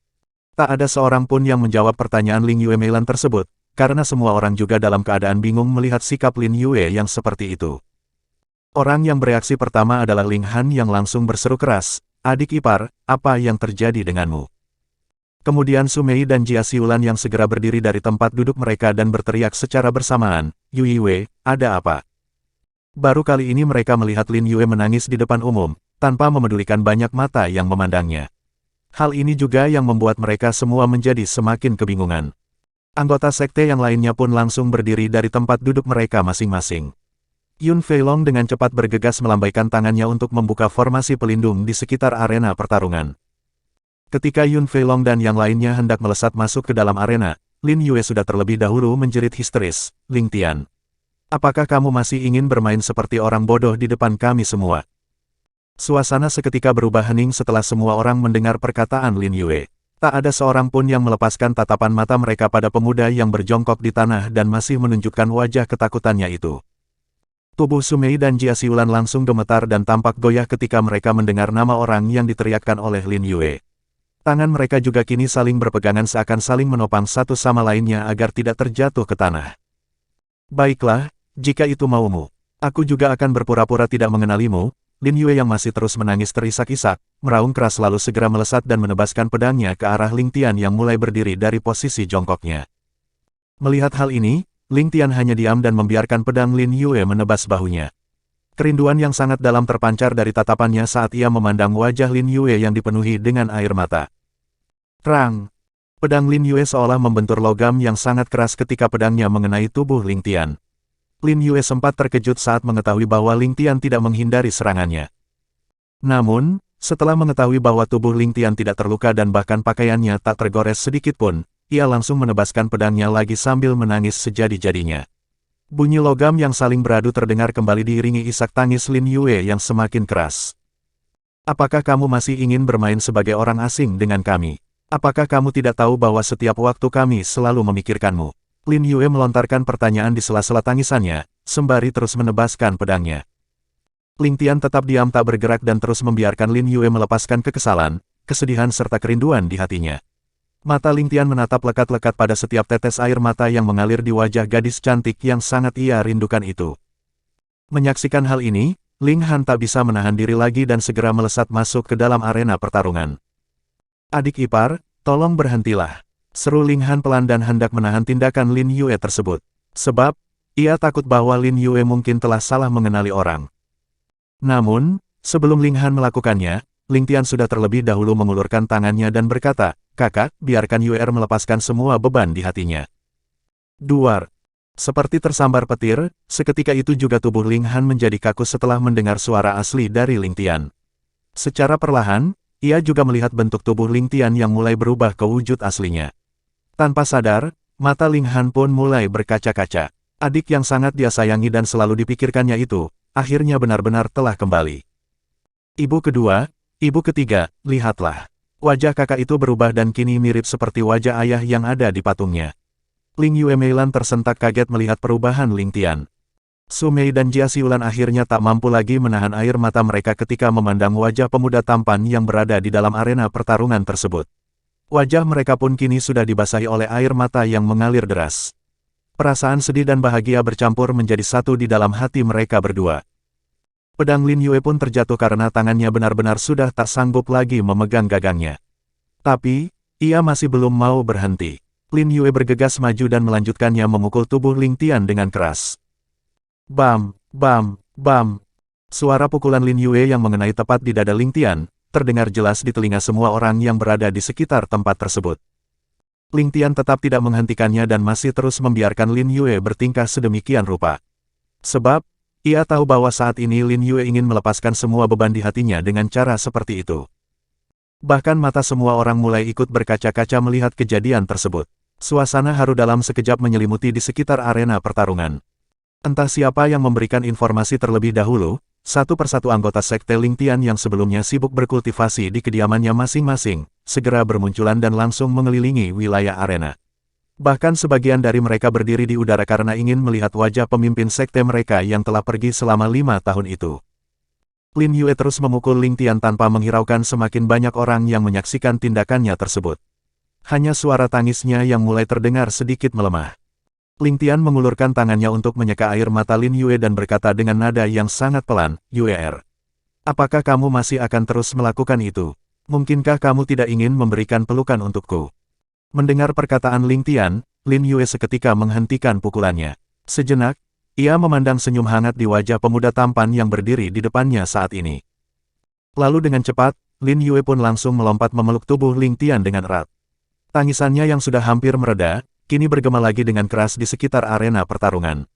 Tak ada seorang pun yang menjawab pertanyaan Ling Yue Meilan tersebut, karena semua orang juga dalam keadaan bingung melihat sikap Lin Yue yang seperti itu. Orang yang bereaksi pertama adalah Ling Han yang langsung berseru keras, "Adik ipar, apa yang terjadi denganmu?" Kemudian Su Mei dan Jia Xiulan yang segera berdiri dari tempat duduk mereka dan berteriak secara bersamaan, "Yue Yue, ada apa?" Baru kali ini mereka melihat Lin Yue menangis di depan umum, tanpa memedulikan banyak mata yang memandangnya. Hal ini juga yang membuat mereka semua menjadi semakin kebingungan. Anggota sekte yang lainnya pun langsung berdiri dari tempat duduk mereka masing-masing. Yun Feilong dengan cepat bergegas melambaikan tangannya untuk membuka formasi pelindung di sekitar arena pertarungan. Ketika Yun Feilong dan yang lainnya hendak melesat masuk ke dalam arena, Lin Yue sudah terlebih dahulu menjerit histeris, "Ling Tian, apakah kamu masih ingin bermain seperti orang bodoh di depan kami semua?" Suasana seketika berubah hening setelah semua orang mendengar perkataan Lin Yue. Tak ada seorang pun yang melepaskan tatapan mata mereka pada pemuda yang berjongkok di tanah dan masih menunjukkan wajah ketakutannya itu. Tubuh Su Mei dan Jia Xiulan langsung gemetar dan tampak goyah ketika mereka mendengar nama orang yang diteriakkan oleh Lin Yue. Tangan mereka juga kini saling berpegangan seakan saling menopang satu sama lainnya agar tidak terjatuh ke tanah. "Baiklah, jika itu maumu. Aku juga akan berpura-pura tidak mengenalimu." Lin Yue yang masih terus menangis terisak-isak, meraung keras lalu segera melesat dan menebaskan pedangnya ke arah Ling Tian yang mulai berdiri dari posisi jongkoknya. Melihat hal ini, Ling Tian hanya diam dan membiarkan pedang Lin Yue menebas bahunya. Kerinduan yang sangat dalam terpancar dari tatapannya saat ia memandang wajah Lin Yue yang dipenuhi dengan air mata. Krang! Pedang Lin Yue seolah membentur logam yang sangat keras ketika pedangnya mengenai tubuh Ling Tian. Lin Yue sempat terkejut saat mengetahui bahwa Ling Tian tidak menghindari serangannya. Namun, setelah mengetahui bahwa tubuh Ling Tian tidak terluka dan bahkan pakaiannya tak tergores sedikit pun, ia langsung menebaskan pedangnya lagi sambil menangis sejadi-jadinya. Bunyi logam yang saling beradu terdengar kembali diiringi isak tangis Lin Yue yang semakin keras. "Apakah kamu masih ingin bermain sebagai orang asing dengan kami? Apakah kamu tidak tahu bahwa setiap waktu kami selalu memikirkanmu?" Lin Yue melontarkan pertanyaan di sela-sela tangisannya, sembari terus menebaskan pedangnya. Ling Tian tetap diam tak bergerak dan terus membiarkan Lin Yue melepaskan kekesalan, kesedihan serta kerinduan di hatinya. Mata Ling Tian menatap lekat-lekat pada setiap tetes air mata yang mengalir di wajah gadis cantik yang sangat ia rindukan itu. Menyaksikan hal ini, Ling Han tak bisa menahan diri lagi dan segera melesat masuk ke dalam arena pertarungan. "Adik ipar, tolong berhentilah," seru Ling Han pelan dan hendak menahan tindakan Lin Yue tersebut. Sebab, ia takut bahwa Lin Yue mungkin telah salah mengenali orang. Namun, sebelum Ling Han melakukannya, Ling Tian sudah terlebih dahulu mengulurkan tangannya dan berkata, "Kakak, biarkan Yue melepaskan semua beban di hatinya." Duar. Seperti tersambar petir, seketika itu juga tubuh Ling Han menjadi kaku setelah mendengar suara asli dari Ling Tian. Secara perlahan, ia juga melihat bentuk tubuh Ling Tian yang mulai berubah ke wujud aslinya. Tanpa sadar, mata Ling Han pun mulai berkaca-kaca. Adik yang sangat dia sayangi dan selalu dipikirkannya itu, akhirnya benar-benar telah kembali. Ibu kedua, ibu ketiga, lihatlah. Wajah kakak itu berubah dan kini mirip seperti wajah ayah yang ada di patungnya. Ling Yue Meilan tersentak kaget melihat perubahan Ling Tian. Su Mei dan Jia Xiulan akhirnya tak mampu lagi menahan air mata mereka ketika memandang wajah pemuda tampan yang berada di dalam arena pertarungan tersebut. Wajah mereka pun kini sudah dibasahi oleh air mata yang mengalir deras. Perasaan sedih dan bahagia bercampur menjadi satu di dalam hati mereka berdua. Pedang Lin Yue pun terjatuh karena tangannya benar-benar sudah tak sanggup lagi memegang gagangnya. Tapi, ia masih belum mau berhenti. Lin Yue bergegas maju dan melanjutkannya memukul tubuh Ling Tian dengan keras. Bam, bam, bam. Suara pukulan Lin Yue yang mengenai tepat di dada Ling Tian, terdengar jelas di telinga semua orang yang berada di sekitar tempat tersebut. Ling Tian tetap tidak menghentikannya dan masih terus membiarkan Lin Yue bertingkah sedemikian rupa. Sebab, ia tahu bahwa saat ini Lin Yue ingin melepaskan semua beban di hatinya dengan cara seperti itu. Bahkan mata semua orang mulai ikut berkaca-kaca melihat kejadian tersebut. Suasana haru dalam sekejap menyelimuti di sekitar arena pertarungan. Entah siapa yang memberikan informasi terlebih dahulu, satu persatu anggota sekte Ling Tian yang sebelumnya sibuk berkultivasi di kediamannya masing-masing, segera bermunculan dan langsung mengelilingi wilayah arena. Bahkan sebagian dari mereka berdiri di udara karena ingin melihat wajah pemimpin sekte mereka yang telah pergi selama 5 tahun itu. Lin Yue terus memukul Ling Tian tanpa menghiraukan semakin banyak orang yang menyaksikan tindakannya tersebut. Hanya suara tangisnya yang mulai terdengar sedikit melemah. Ling Tian mengulurkan tangannya untuk menyeka air mata Lin Yue dan berkata dengan nada yang sangat pelan, "Yue, apakah kamu masih akan terus melakukan itu? Mungkinkah kamu tidak ingin memberikan pelukan untukku?" Mendengar perkataan Ling Tian, Lin Yue seketika menghentikan pukulannya. Sejenak, ia memandang senyum hangat di wajah pemuda tampan yang berdiri di depannya saat ini. Lalu dengan cepat, Lin Yue pun langsung melompat memeluk tubuh Ling Tian dengan erat. Tangisannya yang sudah hampir mereda, kini bergema lagi dengan keras di sekitar arena pertarungan.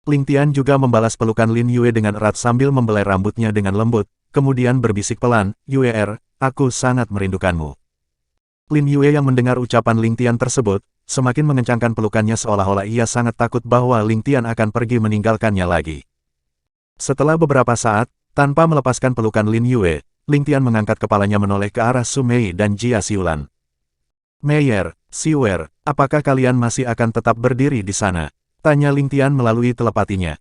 Ling Tian juga membalas pelukan Lin Yue dengan erat sambil membelai rambutnya dengan lembut, kemudian berbisik pelan, "Yue, aku sangat merindukanmu." Lin Yue yang mendengar ucapan Ling Tian tersebut, semakin mengencangkan pelukannya seolah-olah ia sangat takut bahwa Ling Tian akan pergi meninggalkannya lagi. Setelah beberapa saat, tanpa melepaskan pelukan Lin Yue, Ling Tian mengangkat kepalanya menoleh ke arah Su Mei dan Jia Xiulan. "Meier, Xiuer, apakah kalian masih akan tetap berdiri di sana?" tanya Ling Tian melalui telepatinya.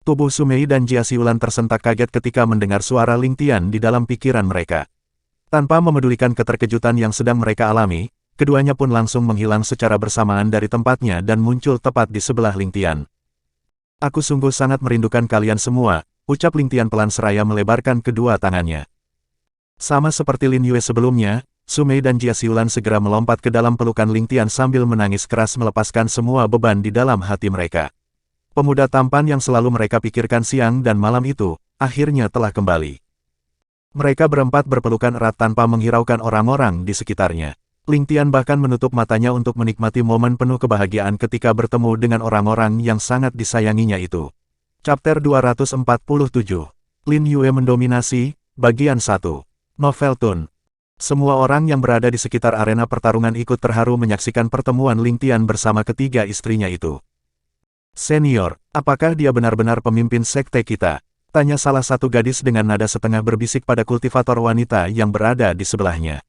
Tubuh Su Mei dan Jia Xiulan tersentak kaget ketika mendengar suara Ling Tian di dalam pikiran mereka. Tanpa memedulikan keterkejutan yang sedang mereka alami, keduanya pun langsung menghilang secara bersamaan dari tempatnya dan muncul tepat di sebelah Ling Tian. "Aku sungguh sangat merindukan kalian semua," ucap Ling Tian pelan seraya melebarkan kedua tangannya. Sama seperti Lin Yue sebelumnya, Su Mei dan Jia Xiulan segera melompat ke dalam pelukan Ling Tian sambil menangis keras melepaskan semua beban di dalam hati mereka. Pemuda tampan yang selalu mereka pikirkan siang dan malam itu, akhirnya telah kembali. Mereka berempat berpelukan erat tanpa menghiraukan orang-orang di sekitarnya. Ling Tian bahkan menutup matanya untuk menikmati momen penuh kebahagiaan ketika bertemu dengan orang-orang yang sangat disayanginya itu. Chapter 247. Lin Yue mendominasi, bagian 1. Novel Tun. Semua orang yang berada di sekitar arena pertarungan ikut terharu menyaksikan pertemuan Ling Tian bersama ketiga istrinya itu. "Senior, apakah dia benar-benar pemimpin sekte kita?" tanya salah satu gadis dengan nada setengah berbisik pada kultivator wanita yang berada di sebelahnya.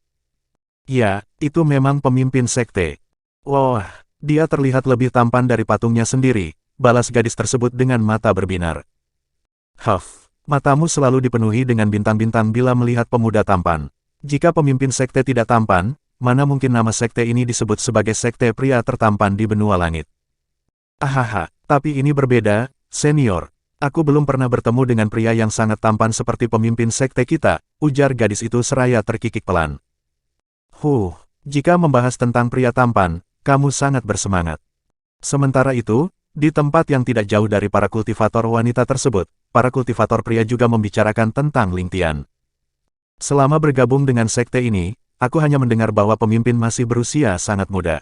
"Ya, itu memang pemimpin sekte. Wah, dia terlihat lebih tampan dari patungnya sendiri," balas gadis tersebut dengan mata berbinar. "Huff, matamu selalu dipenuhi dengan bintang-bintang bila melihat pemuda tampan. Jika pemimpin sekte tidak tampan, mana mungkin nama sekte ini disebut sebagai sekte pria tertampan di benua langit." "Ahaha, tapi ini berbeda, senior. Aku belum pernah bertemu dengan pria yang sangat tampan seperti pemimpin sekte kita," ujar gadis itu seraya terkikik pelan. Jika membahas tentang pria tampan, kamu sangat bersemangat." Sementara itu, di tempat yang tidak jauh dari para kultivator wanita tersebut, para kultivator pria juga membicarakan tentang Ling Tian. "Selama bergabung dengan sekte ini, aku hanya mendengar bahwa pemimpin masih berusia sangat muda.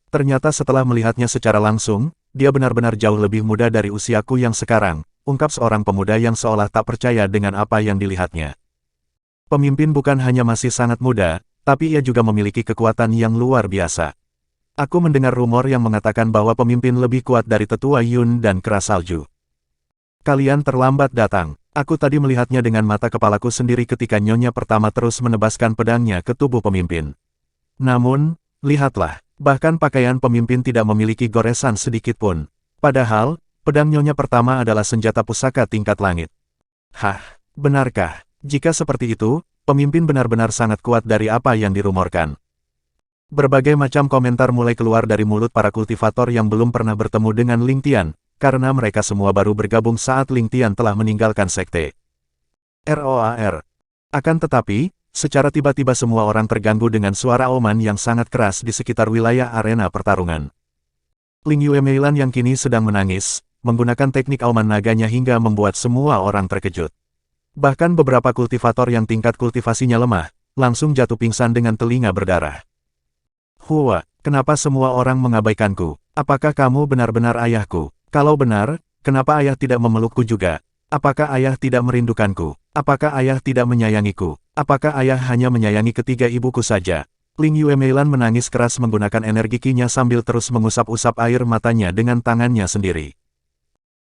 Ternyata setelah melihatnya secara langsung, dia benar-benar jauh lebih muda dari usiaku yang sekarang," ungkap seorang pemuda yang seolah tak percaya dengan apa yang dilihatnya. "Pemimpin bukan hanya masih sangat muda, tapi ia juga memiliki kekuatan yang luar biasa. Aku mendengar rumor yang mengatakan bahwa pemimpin lebih kuat dari tetua Yun dan kera salju. Kalian terlambat datang. Aku tadi melihatnya dengan mata kepalaku sendiri ketika nyonya pertama terus menebaskan pedangnya ke tubuh pemimpin. Namun, lihatlah, bahkan pakaian pemimpin tidak memiliki goresan sedikit pun. Padahal, pedang nyonya pertama adalah senjata pusaka tingkat langit." "Hah, benarkah? Jika seperti itu, pemimpin benar-benar sangat kuat dari apa yang dirumorkan." Berbagai macam komentar mulai keluar dari mulut para kultivator yang belum pernah bertemu dengan Ling Tian, karena mereka semua baru bergabung saat Ling Tian telah meninggalkan sekte. ROAR. Akan tetapi, secara tiba-tiba semua orang terganggu dengan suara auman yang sangat keras di sekitar wilayah arena pertarungan. Ling Yue Meilan yang kini sedang menangis, menggunakan teknik auman naganya hingga membuat semua orang terkejut. Bahkan beberapa kultivator yang tingkat kultivasinya lemah, langsung jatuh pingsan dengan telinga berdarah. Hua, kenapa semua orang mengabaikanku? Apakah kamu benar-benar ayahku? Kalau benar, kenapa ayah tidak memelukku juga? Apakah ayah tidak merindukanku? Apakah ayah tidak menyayangiku? Apakah ayah hanya menyayangi ketiga ibuku saja? Ling Yue Meilan menangis keras menggunakan energi Qi-nya sambil terus mengusap-usap air matanya dengan tangannya sendiri.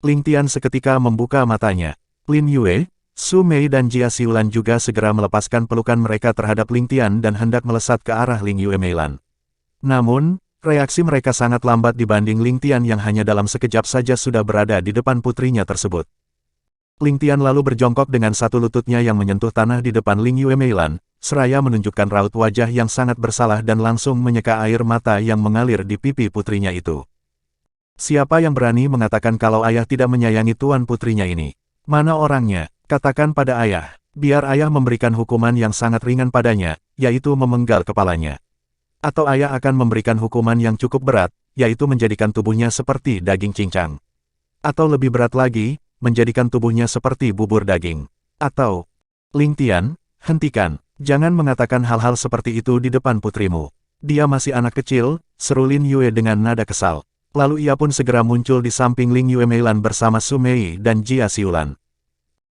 Ling Tian seketika membuka matanya. Lin Yue, Su Mei dan Jia Xiulan juga segera melepaskan pelukan mereka terhadap Ling Tian dan hendak melesat ke arah Ling Yue Meilan. Namun, reaksi mereka sangat lambat dibanding Ling Tian yang hanya dalam sekejap saja sudah berada di depan putrinya tersebut. Ling Tian lalu berjongkok dengan satu lututnya yang menyentuh tanah di depan Ling Yue Meilan, seraya menunjukkan raut wajah yang sangat bersalah dan langsung menyeka air mata yang mengalir di pipi putrinya itu. Siapa yang berani mengatakan kalau ayah tidak menyayangi tuan putrinya ini? Mana orangnya? Katakan pada ayah, biar ayah memberikan hukuman yang sangat ringan padanya, yaitu memenggal kepalanya. Atau ayah akan memberikan hukuman yang cukup berat, yaitu menjadikan tubuhnya seperti daging cincang. Atau lebih berat lagi, menjadikan tubuhnya seperti bubur daging. Atau, Ling Tian, hentikan, jangan mengatakan hal-hal seperti itu di depan putrimu. Dia masih anak kecil, seru Lin Yue dengan nada kesal. Lalu ia pun segera muncul di samping Ling Yue Meilan bersama Su Mei dan Jia Xiulan.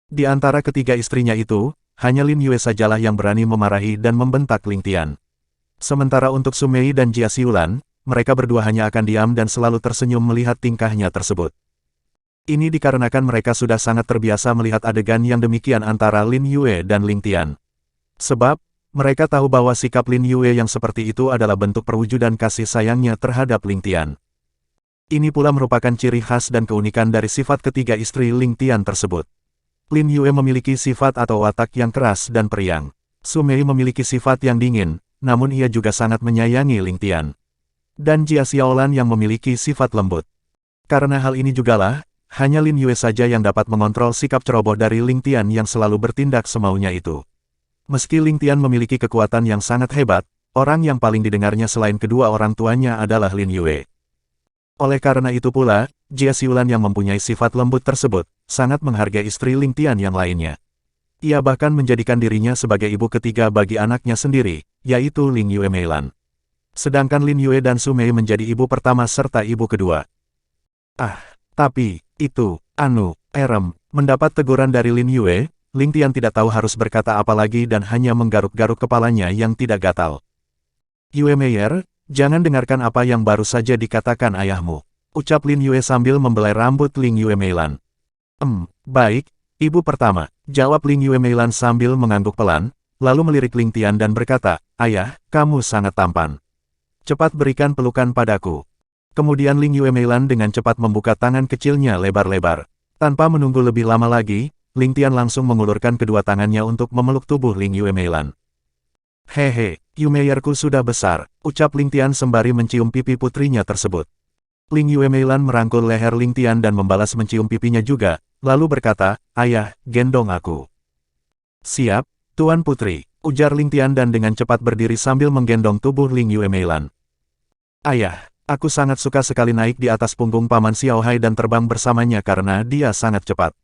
Di antara ketiga istrinya itu, hanya Lin Yue sajalah yang berani memarahi dan membentak Ling Tian. Sementara untuk Su Mei dan Jia Xiulan, mereka berdua hanya akan diam dan selalu tersenyum melihat tingkahnya tersebut. Ini dikarenakan mereka sudah sangat terbiasa melihat adegan yang demikian antara Lin Yue dan Ling Tian. Sebab, mereka tahu bahwa sikap Lin Yue yang seperti itu adalah bentuk perwujudan kasih sayangnya terhadap Ling Tian. Ini pula merupakan ciri khas dan keunikan dari sifat ketiga istri Ling Tian tersebut. Lin Yue memiliki sifat atau watak yang keras dan periang. Su Mei memiliki sifat yang dingin, namun ia juga sangat menyayangi Ling Tian. Dan Jia Xiaolan yang memiliki sifat lembut. Karena hal ini jugalah, hanya Lin Yue saja yang dapat mengontrol sikap ceroboh dari Ling Tian yang selalu bertindak semaunya itu. Meski Ling Tian memiliki kekuatan yang sangat hebat, orang yang paling didengarnya selain kedua orang tuanya adalah Lin Yue. Oleh karena itu pula, Jia Xiulan yang mempunyai sifat lembut tersebut, sangat menghargai istri Ling Tian yang lainnya. Ia bahkan menjadikan dirinya sebagai ibu ketiga bagi anaknya sendiri, yaitu Ling Yue Meilan. Sedangkan Lin Yue dan Su Mei menjadi ibu pertama serta ibu kedua. Tapi, itu, mendapat teguran dari Lin Yue, Ling Tian tidak tahu harus berkata apa lagi dan hanya menggaruk-garuk kepalanya yang tidak gatal. Yue Meier, jangan dengarkan apa yang baru saja dikatakan ayahmu, ucap Lin Yue sambil membelai rambut Ling Yue Meilan. Baik, ibu pertama, jawab Ling Yue Meilan sambil mengangguk pelan, lalu melirik Ling Tian dan berkata, ayah, kamu sangat tampan. Cepat berikan pelukan padaku. Kemudian Ling Yue Meilan dengan cepat membuka tangan kecilnya lebar-lebar. Tanpa menunggu lebih lama lagi, Ling Tian langsung mengulurkan kedua tangannya untuk memeluk tubuh Ling Yue Meilan. Hehe, Yue Meierku sudah besar, ucap Ling Tian sembari mencium pipi putrinya tersebut. Ling Yue Meilan merangkul leher Ling Tian dan membalas mencium pipinya juga, lalu berkata, ayah, gendong aku. Siap, Tuan Putri, ujar Ling Tian dan dengan cepat berdiri sambil menggendong tubuh Ling Yue Meilan. Ayah, aku sangat suka sekali naik di atas punggung Paman Xiaohai dan terbang bersamanya karena dia sangat cepat.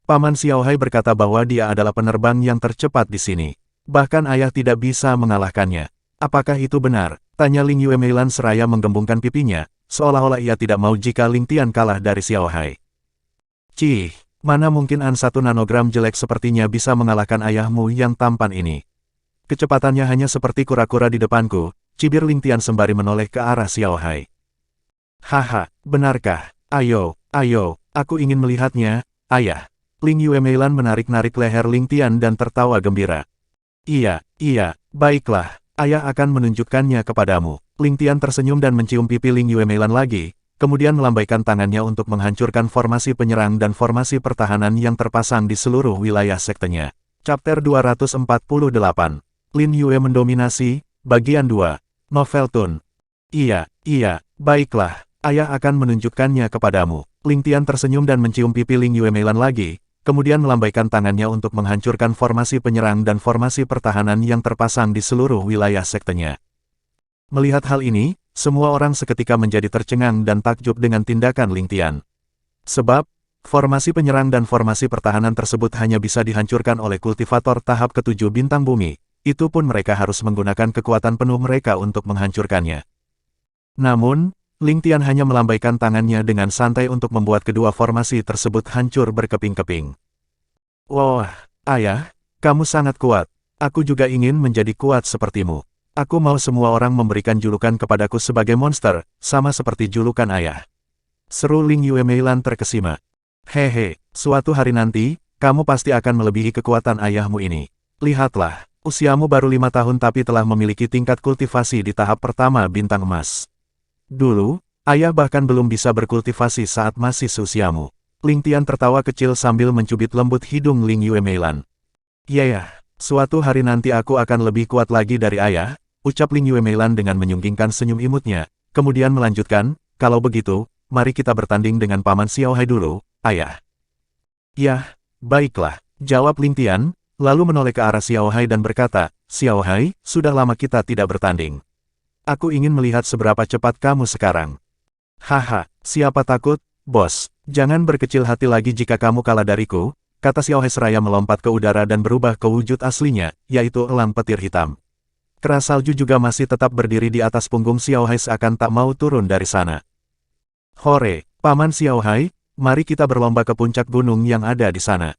Paman Xiaohai berkata bahwa dia adalah penerbang yang tercepat di sini. Bahkan ayah tidak bisa mengalahkannya. Apakah itu benar? Tanya Ling Yue Meilan seraya menggembungkan pipinya, seolah-olah ia tidak mau jika Ling Tian kalah dari Xiaohai. Cih, mana mungkin satu nanogram jelek sepertinya bisa mengalahkan ayahmu yang tampan ini. Kecepatannya hanya seperti kura-kura di depanku, cibir Ling Tian sembari menoleh ke arah Xiaohai. Haha, benarkah? Ayo, aku ingin melihatnya, ayah. Ling Yue Meilan menarik-narik leher Ling Tian dan tertawa gembira. Iya, baiklah, ayah akan menunjukkannya kepadamu. Ling Tian tersenyum dan mencium pipi Ling Yue Meilan lagi, kemudian melambaikan tangannya untuk menghancurkan formasi penyerang dan formasi pertahanan yang terpasang di seluruh wilayah sektenya. Chapter 248, Lin Yue mendominasi, bagian 2. Noveltun. Iya, baiklah, ayah akan menunjukkannya kepadamu. Ling Tian tersenyum dan mencium pipi Ling Yue Meilan lagi, kemudian melambaikan tangannya untuk menghancurkan formasi penyerang dan formasi pertahanan yang terpasang di seluruh wilayah sektenya. Melihat hal ini, semua orang seketika menjadi tercengang dan takjub dengan tindakan Ling Tian. Sebab, Formasi penyerang dan formasi pertahanan tersebut hanya bisa dihancurkan oleh kultivator tahap ke-7 bintang bumi, itu pun mereka harus menggunakan kekuatan penuh mereka untuk menghancurkannya. Namun, Ling Tian hanya melambaikan tangannya dengan santai untuk membuat kedua formasi tersebut hancur berkeping-keping. Wah, ayah, kamu sangat kuat. Aku juga ingin menjadi kuat sepertimu. Aku mau semua orang memberikan julukan kepadaku sebagai monster, sama seperti julukan ayah. Seru Ling Yue Meilan terkesima. Hehe, suatu hari nanti, kamu pasti akan melebihi kekuatan ayahmu ini. Lihatlah, usiamu baru 5 tahun tapi telah memiliki tingkat kultivasi di tahap pertama bintang emas. Dulu, ayah bahkan belum bisa berkultivasi saat masih seusiamu. Ling Tian tertawa kecil sambil mencubit lembut hidung Ling Yue Meilan. Ya, suatu hari nanti aku akan lebih kuat lagi dari ayah, ucap Ling Yue Meilan dengan menyunggingkan senyum imutnya, kemudian melanjutkan, kalau begitu, mari kita bertanding dengan Paman Xiao Hai dulu, ayah. Yah, baiklah, jawab Ling Tian, lalu menoleh ke arah Xiao Hai dan berkata, Xiao Hai, sudah lama kita tidak bertanding. Aku ingin melihat seberapa cepat kamu sekarang. Haha, siapa takut, bos, jangan berkecil hati lagi jika kamu kalah dariku, kata Xiao Hai seraya melompat ke udara dan berubah ke wujud aslinya, yaitu elang petir hitam. Keras salju juga masih tetap berdiri di atas punggung Xiao Hai seakan tak mau turun dari sana. Hore, Paman Xiao Hai, mari kita berlomba ke puncak gunung yang ada di sana.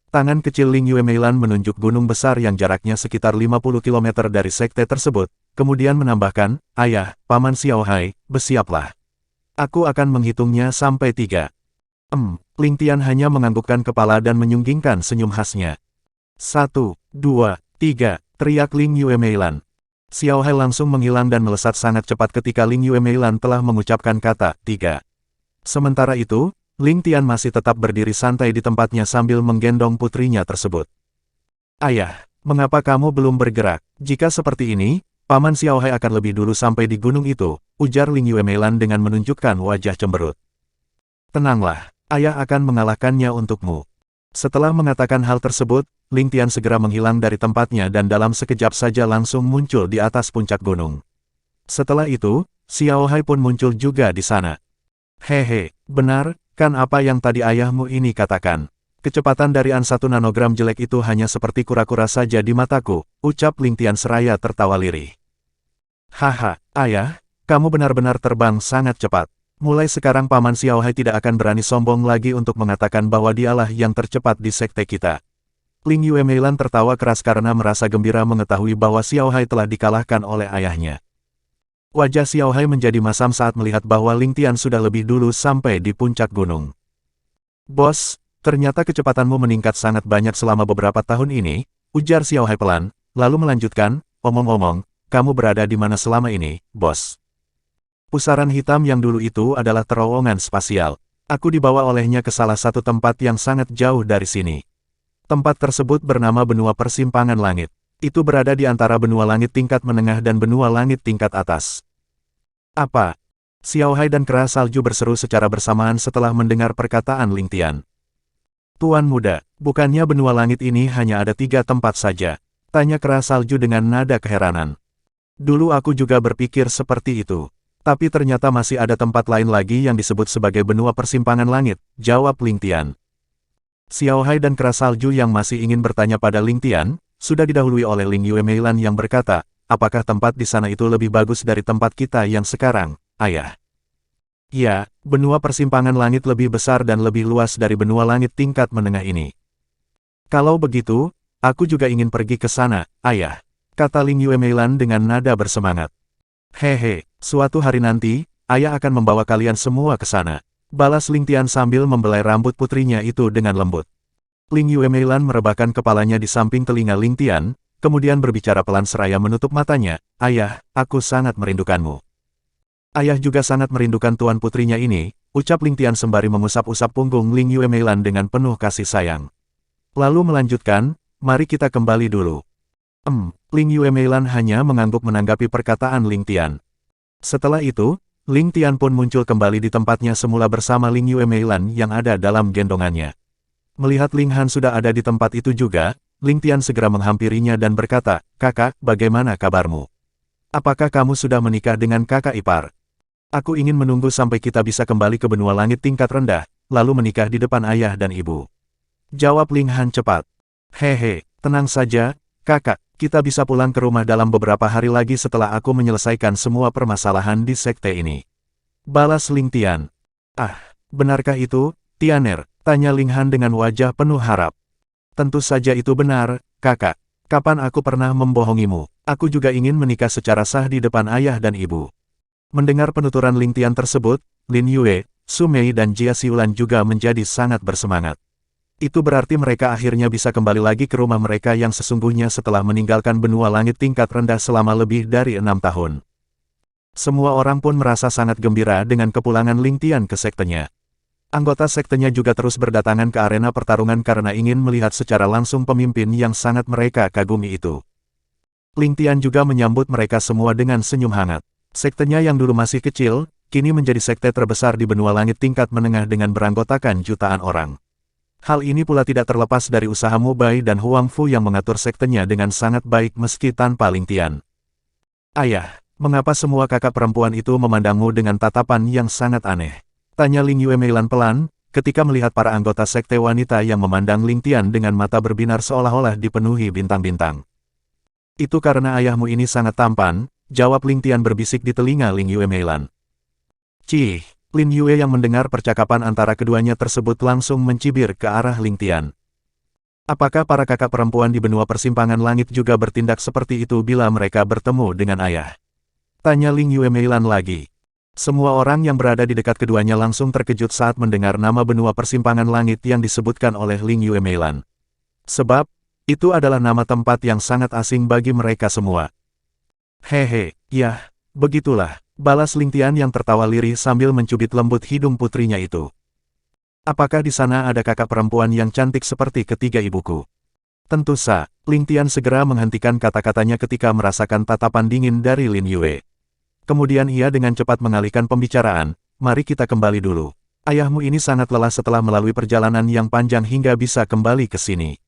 Tangan kecil Ling Yue Meilan menunjuk gunung besar yang jaraknya sekitar 50 km dari sekte tersebut, kemudian menambahkan, ayah, Paman Xiao Hai, bersiaplah. Aku akan menghitungnya sampai 3. Ling Tian hanya menganggukkan kepala dan menyunggingkan senyum khasnya. 1, 2, 3, teriak Ling Yue Meilan. Xiao Hai langsung menghilang dan melesat sangat cepat ketika Ling Yue Meilan telah mengucapkan kata 3. Sementara itu, Ling Tian masih tetap berdiri santai di tempatnya sambil menggendong putrinya tersebut. Ayah, mengapa kamu belum bergerak? Jika seperti ini, Paman Xiao Hai akan lebih dulu sampai di gunung itu, ujar Ling Yue Meilan dengan menunjukkan wajah cemberut. Tenanglah, ayah akan mengalahkannya untukmu. Setelah mengatakan hal tersebut, Ling Tian segera menghilang dari tempatnya dan dalam sekejap saja langsung muncul di atas puncak gunung. Setelah itu, Xiao Hai pun muncul juga di sana. Hehe, benar, kan apa yang tadi ayahmu ini katakan. Kecepatan dari An 1 nanogram jelek itu hanya seperti kura-kura saja di mataku, ucap Ling Tian seraya tertawa lirih. Haha, ayah, kamu benar-benar terbang sangat cepat. Mulai sekarang Paman Xiao Hai tidak akan berani sombong lagi untuk mengatakan bahwa dialah yang tercepat di sekte kita. Ling Yue Meilan tertawa keras karena merasa gembira mengetahui bahwa Xiao Hai telah dikalahkan oleh ayahnya. Wajah Xiao Hai menjadi masam saat melihat bahwa Ling Tian sudah lebih dulu sampai di puncak gunung. Bos, ternyata kecepatanmu meningkat sangat banyak selama beberapa tahun ini, ujar Xiao Hai pelan, lalu melanjutkan, omong-omong, kamu berada di mana selama ini, bos? Pusaran hitam yang dulu itu adalah terowongan spasial. Aku dibawa olehnya ke salah satu tempat yang sangat jauh dari sini. Tempat tersebut bernama Benua Persimpangan Langit. Itu berada di antara benua langit tingkat menengah dan benua langit tingkat atas. Apa? Xiao Hai dan Kera Salju berseru secara bersamaan setelah mendengar perkataan Ling Tian. Tuan muda, bukannya benua langit ini hanya ada 3 tempat saja? Tanya Kera Salju dengan nada keheranan. Dulu aku juga berpikir seperti itu. Tapi ternyata masih ada tempat lain lagi yang disebut sebagai benua persimpangan langit, jawab Ling Tian. Xiao Hai dan Kera Salju yang masih ingin bertanya pada Ling Tian, sudah didahului oleh Ling Yue Meilan yang berkata, apakah tempat di sana itu lebih bagus dari tempat kita yang sekarang, ayah? Ya, benua persimpangan langit lebih besar dan lebih luas dari benua langit tingkat menengah ini. Kalau begitu, aku juga ingin pergi ke sana, ayah, kata Ling Yue Meilan dengan nada bersemangat. Hehe, suatu hari nanti, ayah akan membawa kalian semua ke sana, balas Ling Tian sambil membelai rambut putrinya itu dengan lembut. Ling Yue Meilan merebahkan kepalanya di samping telinga Ling Tian, kemudian berbicara pelan seraya menutup matanya, ayah, aku sangat merindukanmu. Ayah juga sangat merindukan tuan putrinya ini, ucap Ling Tian sembari mengusap-usap punggung Ling Yue Meilan dengan penuh kasih sayang. Lalu melanjutkan, mari kita kembali dulu. Ling Yue Meilan hanya mengangguk menanggapi perkataan Ling Tian. Setelah itu, Ling Tian pun muncul kembali di tempatnya semula bersama Ling Yue Meilan yang ada dalam gendongannya. Melihat Ling Han sudah ada di tempat itu juga, Ling Tian segera menghampirinya dan berkata, kakak, bagaimana kabarmu? Apakah kamu sudah menikah dengan kakak ipar? Aku ingin menunggu sampai kita bisa kembali ke benua langit tingkat rendah, lalu menikah di depan ayah dan ibu. Jawab Ling Han cepat. Hehe, tenang saja, kakak, kita bisa pulang ke rumah dalam beberapa hari lagi setelah aku menyelesaikan semua permasalahan di sekte ini. Balas Ling Tian. Ah, benarkah itu, Tianer? Tanya Ling Han dengan wajah penuh harap. Tentu saja itu benar, kakak. Kapan aku pernah membohongimu? Aku juga ingin menikah secara sah di depan ayah dan ibu. Mendengar penuturan Ling Tian tersebut, Lin Yue, Su Mei dan Jia Xiulan juga menjadi sangat bersemangat. Itu berarti mereka akhirnya bisa kembali lagi ke rumah mereka yang sesungguhnya setelah meninggalkan benua langit tingkat rendah selama lebih dari 6 tahun. Semua orang pun merasa sangat gembira dengan kepulangan Ling Tian ke sektenya. Anggota sektenya juga terus berdatangan ke arena pertarungan karena ingin melihat secara langsung pemimpin yang sangat mereka kagumi itu. Ling Tian juga menyambut mereka semua dengan senyum hangat. Sektenya yang dulu masih kecil, kini menjadi sekte terbesar di benua langit tingkat menengah dengan beranggotakan jutaan orang. Hal ini pula tidak terlepas dari usaha Mo Bai dan Huang Fu yang mengatur sektenya dengan sangat baik meski tanpa Ling Tian. Ayah, mengapa semua kakak perempuan itu memandangmu dengan tatapan yang sangat aneh? Tanya Ling Yue Meilan pelan, ketika melihat para anggota sekte wanita yang memandang Ling Tian dengan mata berbinar seolah-olah dipenuhi bintang-bintang. Itu karena ayahmu ini sangat tampan, jawab Ling Tian berbisik di telinga Ling Yue Meilan. Cih, Lin Yue yang mendengar percakapan antara keduanya tersebut langsung mencibir ke arah Ling Tian. Apakah para kakak perempuan di benua persimpangan langit juga bertindak seperti itu bila mereka bertemu dengan ayah? Tanya Ling Yue Meilan lagi. Semua orang yang berada di dekat keduanya langsung terkejut saat mendengar nama benua persimpangan langit yang disebutkan oleh Ling Yue Meilan. Sebab, itu adalah nama tempat yang sangat asing bagi mereka semua. Hehe, ya, begitulah, balas Ling Tian yang tertawa lirih sambil mencubit lembut hidung putrinya itu. Apakah di sana ada kakak perempuan yang cantik seperti ketiga ibuku? Tentu saja, Ling Tian segera menghentikan kata-katanya ketika merasakan tatapan dingin dari Lin Yue. Kemudian ia dengan cepat mengalihkan pembicaraan, mari kita kembali dulu. Ayahmu ini sangat lelah setelah melalui perjalanan yang panjang hingga bisa kembali ke sini.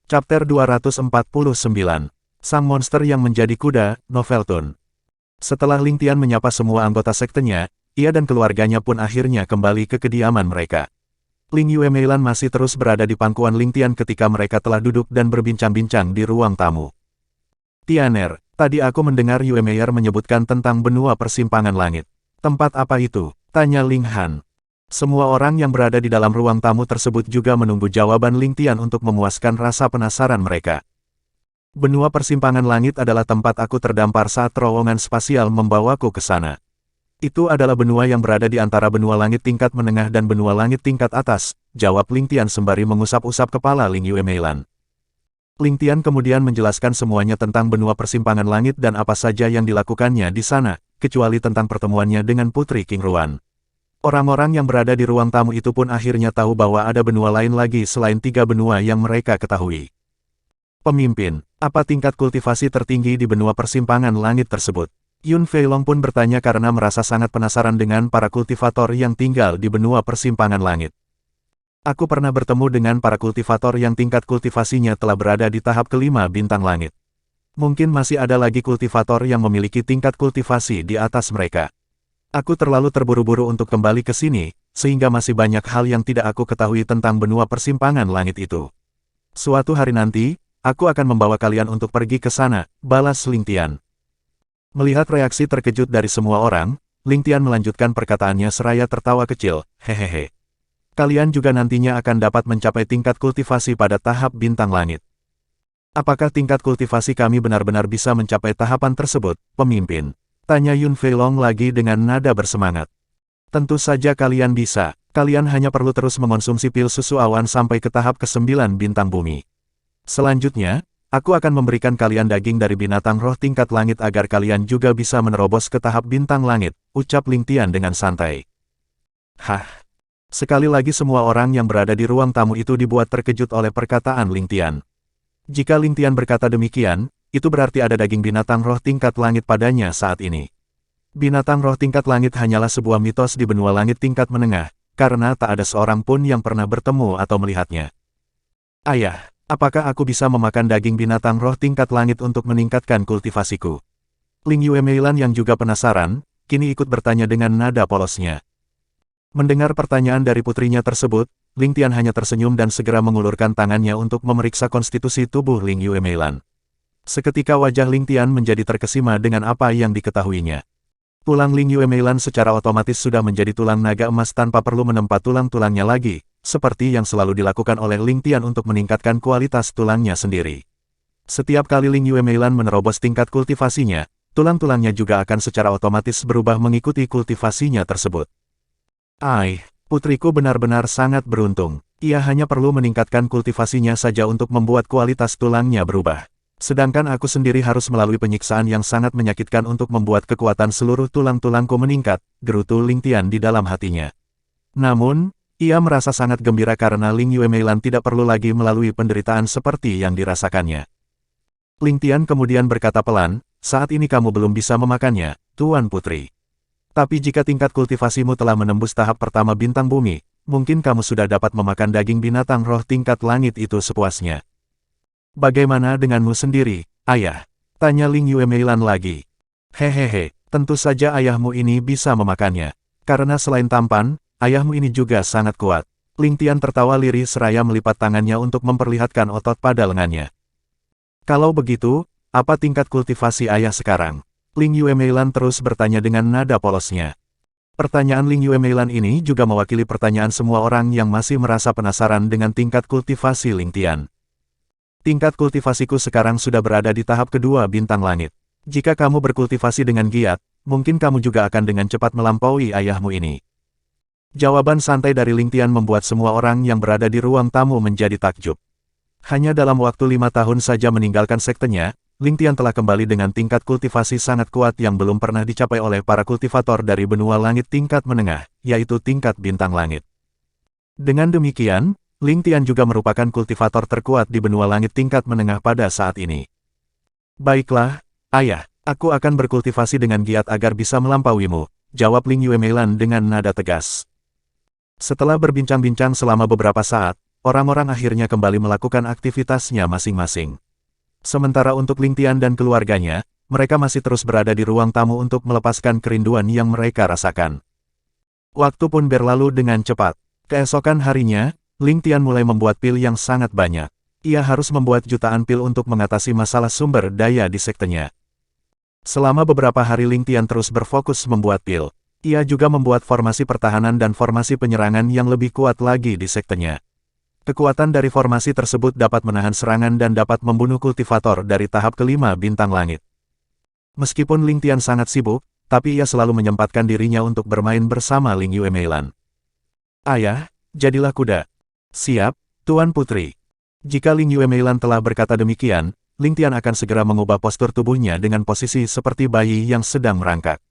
Chapter 249. Sang Monster yang Menjadi Kuda, Novelton. Setelah Ling Tian menyapa semua anggota sektenya, ia dan keluarganya pun akhirnya kembali ke kediaman mereka. Ling Yue Meilan masih terus berada di pangkuan Ling Tian ketika mereka telah duduk dan berbincang-bincang di ruang tamu. Tianer, tadi aku mendengar Yue Meier menyebutkan tentang benua persimpangan langit. Tempat apa itu? Tanya Ling Han. Semua orang yang berada di dalam ruang tamu tersebut juga menunggu jawaban Ling Tian untuk memuaskan rasa penasaran mereka. Benua persimpangan langit adalah tempat aku terdampar saat terowongan spasial membawaku ke sana. Itu adalah benua yang berada di antara benua langit tingkat menengah dan benua langit tingkat atas, jawab Ling Tian sembari mengusap-usap kepala Ling Yue Meilan. Ling Tian kemudian menjelaskan semuanya tentang benua persimpangan langit dan apa saja yang dilakukannya di sana, kecuali tentang pertemuannya dengan Putri King Ruan. Orang-orang yang berada di ruang tamu itu pun akhirnya tahu bahwa ada benua lain lagi selain 3 benua yang mereka ketahui. Pemimpin, apa tingkat kultivasi tertinggi di benua persimpangan langit tersebut? Yun Feilong pun bertanya karena merasa sangat penasaran dengan para kultivator yang tinggal di benua persimpangan langit. Aku pernah bertemu dengan para kultivator yang tingkat kultivasinya telah berada di tahap kelima bintang langit. Mungkin masih ada lagi kultivator yang memiliki tingkat kultivasi di atas mereka. Aku terlalu terburu-buru untuk kembali ke sini, sehingga masih banyak hal yang tidak aku ketahui tentang benua persimpangan langit itu. Suatu hari nanti, aku akan membawa kalian untuk pergi ke sana, balas Ling Tian. Melihat reaksi terkejut dari semua orang, Ling Tian melanjutkan perkataannya seraya tertawa kecil, hehehe. Kalian juga nantinya akan dapat mencapai tingkat kultivasi pada tahap bintang langit. Apakah tingkat kultivasi kami benar-benar bisa mencapai tahapan tersebut, pemimpin? Tanya Yun Feilong lagi dengan nada bersemangat. Tentu saja kalian bisa, kalian hanya perlu terus mengonsumsi pil susu awan sampai ke tahap ke-9 bintang bumi. Selanjutnya, aku akan memberikan kalian daging dari binatang roh tingkat langit agar kalian juga bisa menerobos ke tahap bintang langit, ucap Ling Tian dengan santai. Hah? Sekali lagi semua orang yang berada di ruang tamu itu dibuat terkejut oleh perkataan Ling Tian. Jika Ling Tian berkata demikian, itu berarti ada daging binatang roh tingkat langit padanya saat ini. Binatang roh tingkat langit hanyalah sebuah mitos di benua langit tingkat menengah, karena tak ada seorang pun yang pernah bertemu atau melihatnya. Ayah, apakah aku bisa memakan daging binatang roh tingkat langit untuk meningkatkan kultivasiku? Ling Yue Meilan yang juga penasaran, kini ikut bertanya dengan nada polosnya. Mendengar pertanyaan dari putrinya tersebut, Ling Tian hanya tersenyum dan segera mengulurkan tangannya untuk memeriksa konstitusi tubuh Ling Yue Meilan. Seketika wajah Ling Tian menjadi terkesima dengan apa yang diketahuinya. Tulang Ling Yue Meilan secara otomatis sudah menjadi tulang naga emas tanpa perlu menempa tulang-tulangnya lagi, seperti yang selalu dilakukan oleh Ling Tian untuk meningkatkan kualitas tulangnya sendiri. Setiap kali Ling Yue Meilan menerobos tingkat kultivasinya, tulang-tulangnya juga akan secara otomatis berubah mengikuti kultivasinya tersebut. Putriku benar-benar sangat beruntung. Ia hanya perlu meningkatkan kultivasinya saja untuk membuat kualitas tulangnya berubah. Sedangkan aku sendiri harus melalui penyiksaan yang sangat menyakitkan untuk membuat kekuatan seluruh tulang-tulangku meningkat, gerutu Ling Tian di dalam hatinya. Namun, ia merasa sangat gembira karena Ling Yue Meilan tidak perlu lagi melalui penderitaan seperti yang dirasakannya. Ling Tian kemudian berkata pelan, saat ini kamu belum bisa memakannya, Tuan Putri. Tapi jika tingkat kultivasimu telah menembus tahap pertama bintang bumi, mungkin kamu sudah dapat memakan daging binatang roh tingkat langit itu sepuasnya. Bagaimana denganmu sendiri, ayah? Tanya Ling Yue Meilan lagi. Hehehe, tentu saja ayahmu ini bisa memakannya. Karena selain tampan, ayahmu ini juga sangat kuat. Ling Tian tertawa lirih seraya melipat tangannya untuk memperlihatkan otot pada lengannya. Kalau begitu, apa tingkat kultivasi ayah sekarang? Ling Yue Meilan terus bertanya dengan nada polosnya. Pertanyaan Ling Yue Meilan ini juga mewakili pertanyaan semua orang yang masih merasa penasaran dengan tingkat kultivasi Ling Tian. Tingkat kultivasiku sekarang sudah berada di tahap kedua bintang langit. Jika kamu berkultivasi dengan giat, mungkin kamu juga akan dengan cepat melampaui ayahmu ini. Jawaban santai dari Ling Tian membuat semua orang yang berada di ruang tamu menjadi takjub. Hanya dalam waktu 5 tahun saja meninggalkan sektenya, Ling Tian telah kembali dengan tingkat kultivasi sangat kuat yang belum pernah dicapai oleh para kultivator dari benua langit tingkat menengah, yaitu tingkat bintang langit. Dengan demikian, Ling Tian juga merupakan kultivator terkuat di benua langit tingkat menengah pada saat ini. Baiklah, ayah, aku akan berkultivasi dengan giat agar bisa melampauimu, jawab Ling Yue Meilan dengan nada tegas. Setelah berbincang-bincang selama beberapa saat, orang-orang akhirnya kembali melakukan aktivitasnya masing-masing. Sementara untuk Ling Tian dan keluarganya, mereka masih terus berada di ruang tamu untuk melepaskan kerinduan yang mereka rasakan. Waktu pun berlalu dengan cepat. Keesokan harinya, Ling Tian mulai membuat pil yang sangat banyak. Ia harus membuat jutaan pil untuk mengatasi masalah sumber daya di sektenya. Selama beberapa hari Ling Tian terus berfokus membuat pil. Ia juga membuat formasi pertahanan dan formasi penyerangan yang lebih kuat lagi di sektenya. Kekuatan dari formasi tersebut dapat menahan serangan dan dapat membunuh kultivator dari tahap kelima bintang langit. Meskipun Ling Tian sangat sibuk, tapi ia selalu menyempatkan dirinya untuk bermain bersama Ling Yue Meilan. Ayah, jadilah kuda. Siap, Tuan Putri. Jika Ling Yue Meilan telah berkata demikian, Ling Tian akan segera mengubah postur tubuhnya dengan posisi seperti bayi yang sedang merangkak.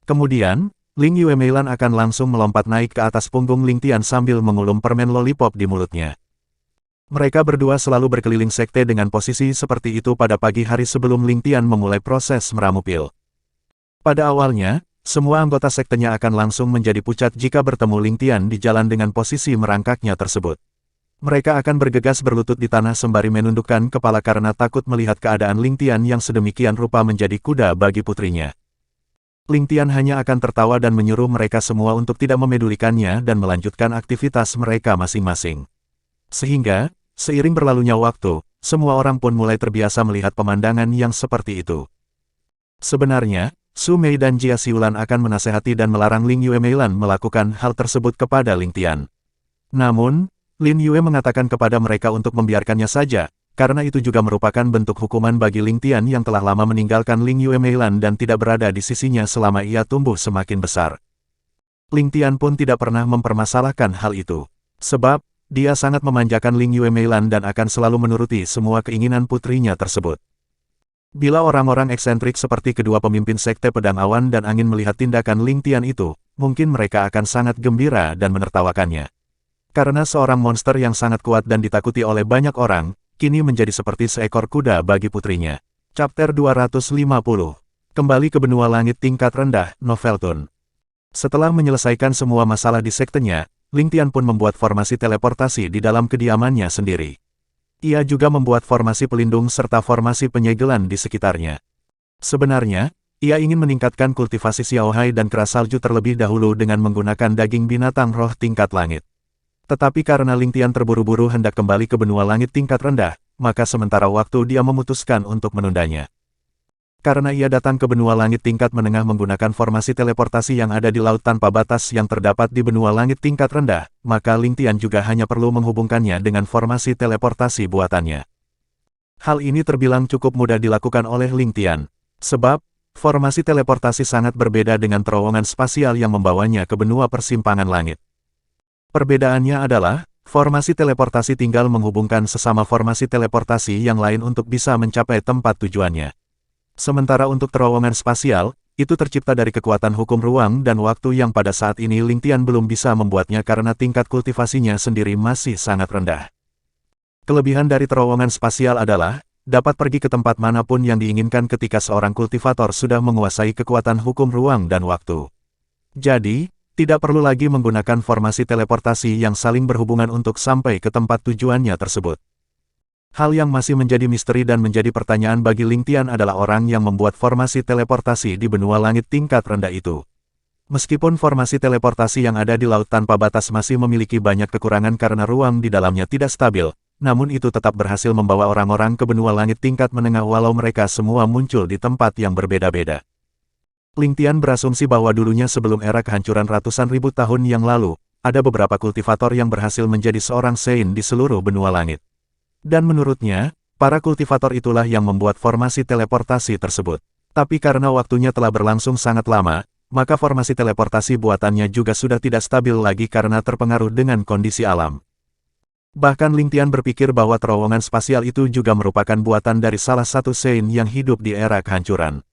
Kemudian, Ling Yue Meilan akan langsung melompat naik ke atas punggung Ling Tian sambil mengulum permen lollipop di mulutnya. Mereka berdua selalu berkeliling sekte dengan posisi seperti itu pada pagi hari sebelum Ling Tian memulai proses meramu pil. Pada awalnya, semua anggota sektenya akan langsung menjadi pucat jika bertemu Ling Tian di jalan dengan posisi merangkaknya tersebut. Mereka akan bergegas berlutut di tanah sembari menundukkan kepala karena takut melihat keadaan Ling Tian yang sedemikian rupa menjadi kuda bagi putrinya. Ling Tian hanya akan tertawa dan menyuruh mereka semua untuk tidak memedulikannya dan melanjutkan aktivitas mereka masing-masing. Sehingga, seiring berlalunya waktu, semua orang pun mulai terbiasa melihat pemandangan yang seperti itu. Sebenarnya, Su Mei dan Jia Xiulan akan menasehati dan melarang Ling Yue Meilan melakukan hal tersebut kepada Ling Tian. Namun, Lin Yue mengatakan kepada mereka untuk membiarkannya saja, karena itu juga merupakan bentuk hukuman bagi Ling Tian yang telah lama meninggalkan Ling Yue Meilan dan tidak berada di sisinya selama ia tumbuh semakin besar. Ling Tian pun tidak pernah mempermasalahkan hal itu. Sebab, dia sangat memanjakan Ling Yue Meilan dan akan selalu menuruti semua keinginan putrinya tersebut. Bila orang-orang eksentrik seperti kedua pemimpin sekte pedang awan dan angin melihat tindakan Ling Tian itu, mungkin mereka akan sangat gembira dan menertawakannya. Karena seorang monster yang sangat kuat dan ditakuti oleh banyak orang, kini menjadi seperti seekor kuda bagi putrinya. Chapter 250. Kembali ke benua langit tingkat rendah, Novelton. Setelah menyelesaikan semua masalah di sektenya, Ling Tian pun membuat formasi teleportasi di dalam kediamannya sendiri. Ia juga membuat formasi pelindung serta formasi penyegelan di sekitarnya. Sebenarnya, Ia ingin meningkatkan kultivasi Xiaohai dan keras salju terlebih dahulu dengan menggunakan daging binatang roh tingkat langit. Tetapi karena Ling Tian terburu-buru hendak kembali ke benua langit tingkat rendah, maka sementara waktu dia memutuskan untuk menundanya. Karena ia datang ke benua langit tingkat menengah menggunakan formasi teleportasi yang ada di laut tanpa batas yang terdapat di benua langit tingkat rendah, maka Ling Tian juga hanya perlu menghubungkannya dengan formasi teleportasi buatannya. Hal ini terbilang cukup mudah dilakukan oleh Ling Tian. Sebab, formasi teleportasi sangat berbeda dengan terowongan spasial yang membawanya ke benua persimpangan langit. Perbedaannya adalah, formasi teleportasi tinggal menghubungkan sesama formasi teleportasi yang lain untuk bisa mencapai tempat tujuannya. Sementara untuk terowongan spasial, itu tercipta dari kekuatan hukum ruang dan waktu yang pada saat ini Ling Tian belum bisa membuatnya karena tingkat kultivasinya sendiri masih sangat rendah. Kelebihan dari terowongan spasial adalah, dapat pergi ke tempat manapun yang diinginkan ketika seorang kultivator sudah menguasai kekuatan hukum ruang dan waktu. Jadi, tidak perlu lagi menggunakan formasi teleportasi yang saling berhubungan untuk sampai ke tempat tujuannya tersebut. Hal yang masih menjadi misteri dan menjadi pertanyaan bagi Ling Tian adalah orang yang membuat formasi teleportasi di benua langit tingkat rendah itu. Meskipun formasi teleportasi yang ada di laut tanpa batas masih memiliki banyak kekurangan karena ruang di dalamnya tidak stabil, namun itu tetap berhasil membawa orang-orang ke benua langit tingkat menengah walau mereka semua muncul di tempat yang berbeda-beda. Ling Tian berasumsi bahwa dulunya sebelum era kehancuran ratusan ribu tahun yang lalu, ada beberapa kultivator yang berhasil menjadi seorang Sein di seluruh benua langit. Dan menurutnya, para kultivator itulah yang membuat formasi teleportasi tersebut. Tapi karena waktunya telah berlangsung sangat lama, maka formasi teleportasi buatannya juga sudah tidak stabil lagi karena terpengaruh dengan kondisi alam. Bahkan Ling Tian berpikir bahwa terowongan spasial itu juga merupakan buatan dari salah satu Sein yang hidup di era kehancuran.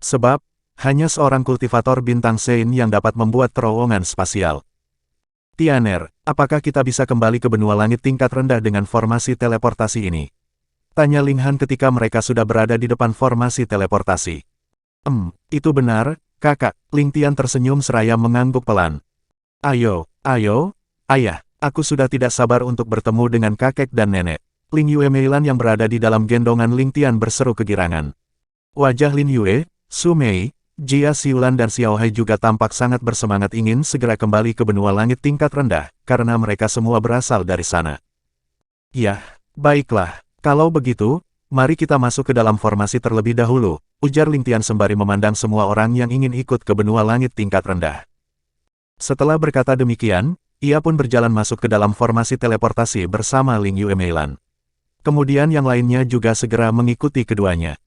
Sebab, hanya seorang kultivator bintang Sein yang dapat membuat terowongan spasial. Tianer, apakah kita bisa kembali ke benua langit tingkat rendah dengan formasi teleportasi ini? Tanya Ling Han ketika mereka sudah berada di depan formasi teleportasi. Itu benar, kakak. Ling Tian tersenyum seraya mengangguk pelan. Ayo, ayah. Aku sudah tidak sabar untuk bertemu dengan kakek dan nenek. Lin Yue Meilan yang berada di dalam gendongan Ling Tian berseru kegirangan. Wajah Lin Yue, Su Mei, Jia Xiulan dan Xiaohai juga tampak sangat bersemangat ingin segera kembali ke benua langit tingkat rendah, karena mereka semua berasal dari sana. Yah, baiklah. Kalau begitu, mari kita masuk ke dalam formasi terlebih dahulu, ujar Ling Tian sembari memandang semua orang yang ingin ikut ke benua langit tingkat rendah. Setelah berkata demikian, ia pun berjalan masuk ke dalam formasi teleportasi bersama Ling Yue Meilan. Kemudian yang lainnya juga segera mengikuti keduanya.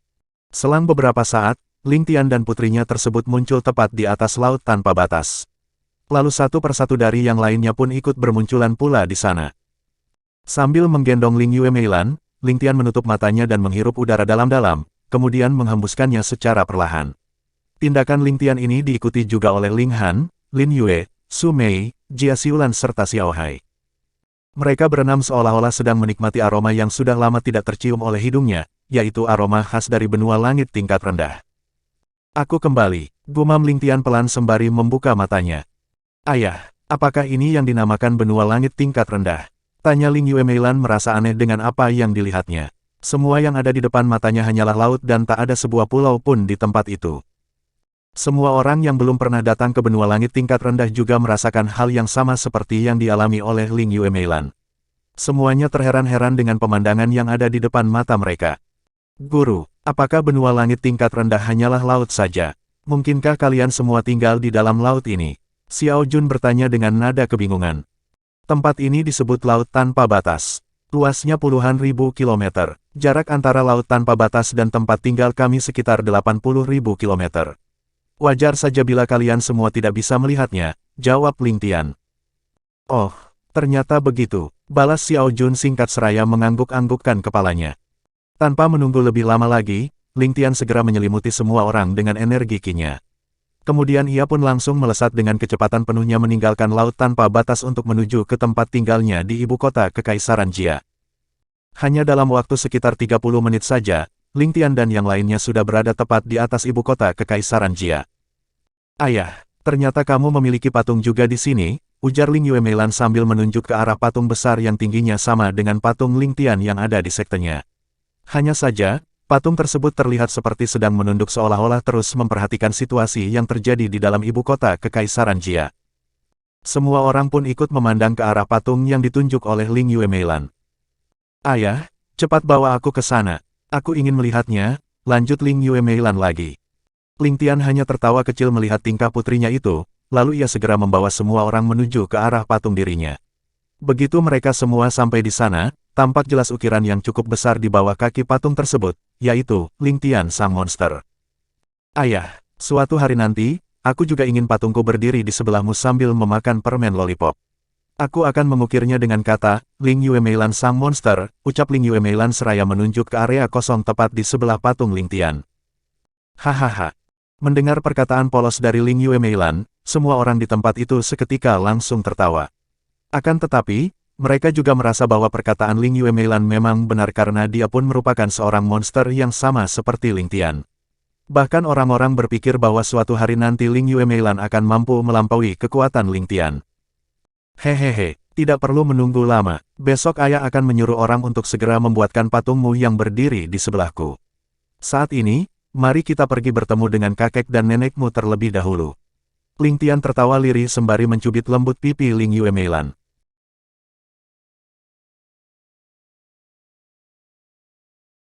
Selang beberapa saat, Ling Tian dan putrinya tersebut muncul tepat di atas laut tanpa batas. Lalu satu persatu dari yang lainnya pun ikut bermunculan pula di sana. Sambil menggendong Ling Yue Meilan, Ling Tian menutup matanya dan menghirup udara dalam-dalam, kemudian menghembuskannya secara perlahan. Tindakan Ling Tian ini diikuti juga oleh Ling Han, Lin Yue, Su Mei, Jia Xiulan serta Xiaohai. Mereka berenam seolah-olah sedang menikmati aroma yang sudah lama tidak tercium oleh hidungnya, yaitu aroma khas dari benua langit tingkat rendah. Aku kembali, gumam Ling Tian pelan sembari membuka matanya. Ayah, apakah ini yang dinamakan benua langit tingkat rendah? Tanya Ling Yue Meilan merasa aneh dengan apa yang dilihatnya. Semua yang ada di depan matanya hanyalah laut dan tak ada sebuah pulau pun di tempat itu. Semua orang yang belum pernah datang ke benua langit tingkat rendah juga merasakan hal yang sama seperti yang dialami oleh Ling Yue Meilan. Semuanya terheran-heran dengan pemandangan yang ada di depan mata mereka. Guru, apakah benua langit tingkat rendah hanyalah laut saja? Mungkinkah kalian semua tinggal di dalam laut ini? Xiao Jun bertanya dengan nada kebingungan. Tempat ini disebut laut tanpa batas. Luasnya puluhan ribu kilometer. Jarak antara laut tanpa batas dan tempat tinggal kami sekitar 80.000 kilometer. Wajar saja bila kalian semua tidak bisa melihatnya, jawab Ling Tian. Oh, ternyata begitu, balas Xiao Jun singkat seraya mengangguk-anggukkan kepalanya. Tanpa menunggu lebih lama lagi, Ling Tian segera menyelimuti semua orang dengan energi kinya. Kemudian ia pun langsung melesat dengan kecepatan penuhnya meninggalkan laut tanpa batas untuk menuju ke tempat tinggalnya di ibu kota Kekaisaran Jia. Hanya dalam waktu sekitar 30 menit saja, Ling Tian dan yang lainnya sudah berada tepat di atas ibu kota Kekaisaran Jia. Ayah, ternyata kamu memiliki patung juga di sini, ujar Ling Yue Meilan sambil menunjuk ke arah patung besar yang tingginya sama dengan patung Ling Tian yang ada di sektenya. Hanya saja, Patung tersebut terlihat seperti sedang menunduk seolah-olah terus memperhatikan situasi yang terjadi di dalam ibu kota Kekaisaran Jia. Semua orang pun ikut memandang ke arah patung yang ditunjuk oleh Ling Yue Meilan. Ayah, cepat bawa aku ke sana. Aku ingin melihatnya, lanjut Ling Yue Meilan lagi. Ling Tian hanya tertawa kecil melihat tingkah putrinya itu, lalu ia segera membawa semua orang menuju ke arah patung dirinya. Begitu mereka semua sampai di sana, tampak jelas ukiran yang cukup besar di bawah kaki patung tersebut, yaitu Ling Tian sang monster. Ayah, suatu hari nanti, aku juga ingin patungku berdiri di sebelahmu sambil memakan permen lollipop. Aku akan mengukirnya dengan kata, Ling Yue Meilan sang monster, ucap Ling Yue Meilan seraya menunjuk ke area kosong tepat di sebelah patung Ling Tian. Hahaha. Mendengar perkataan polos dari Ling Yue Meilan, semua orang di tempat itu seketika langsung tertawa. Akan tetapi, mereka juga merasa bahwa perkataan Ling Yue Meilan memang benar karena dia pun merupakan seorang monster yang sama seperti Ling Tian. Bahkan orang-orang berpikir bahwa suatu hari nanti Ling Yue Meilan akan mampu melampaui kekuatan Ling Tian. Hehehe, tidak perlu menunggu lama, besok ayah akan menyuruh orang untuk segera membuatkan patungmu yang berdiri di sebelahku. Saat ini, mari kita pergi bertemu dengan kakek dan nenekmu terlebih dahulu. Ling Tian tertawa lirih sembari mencubit lembut pipi Ling Yue Meilan.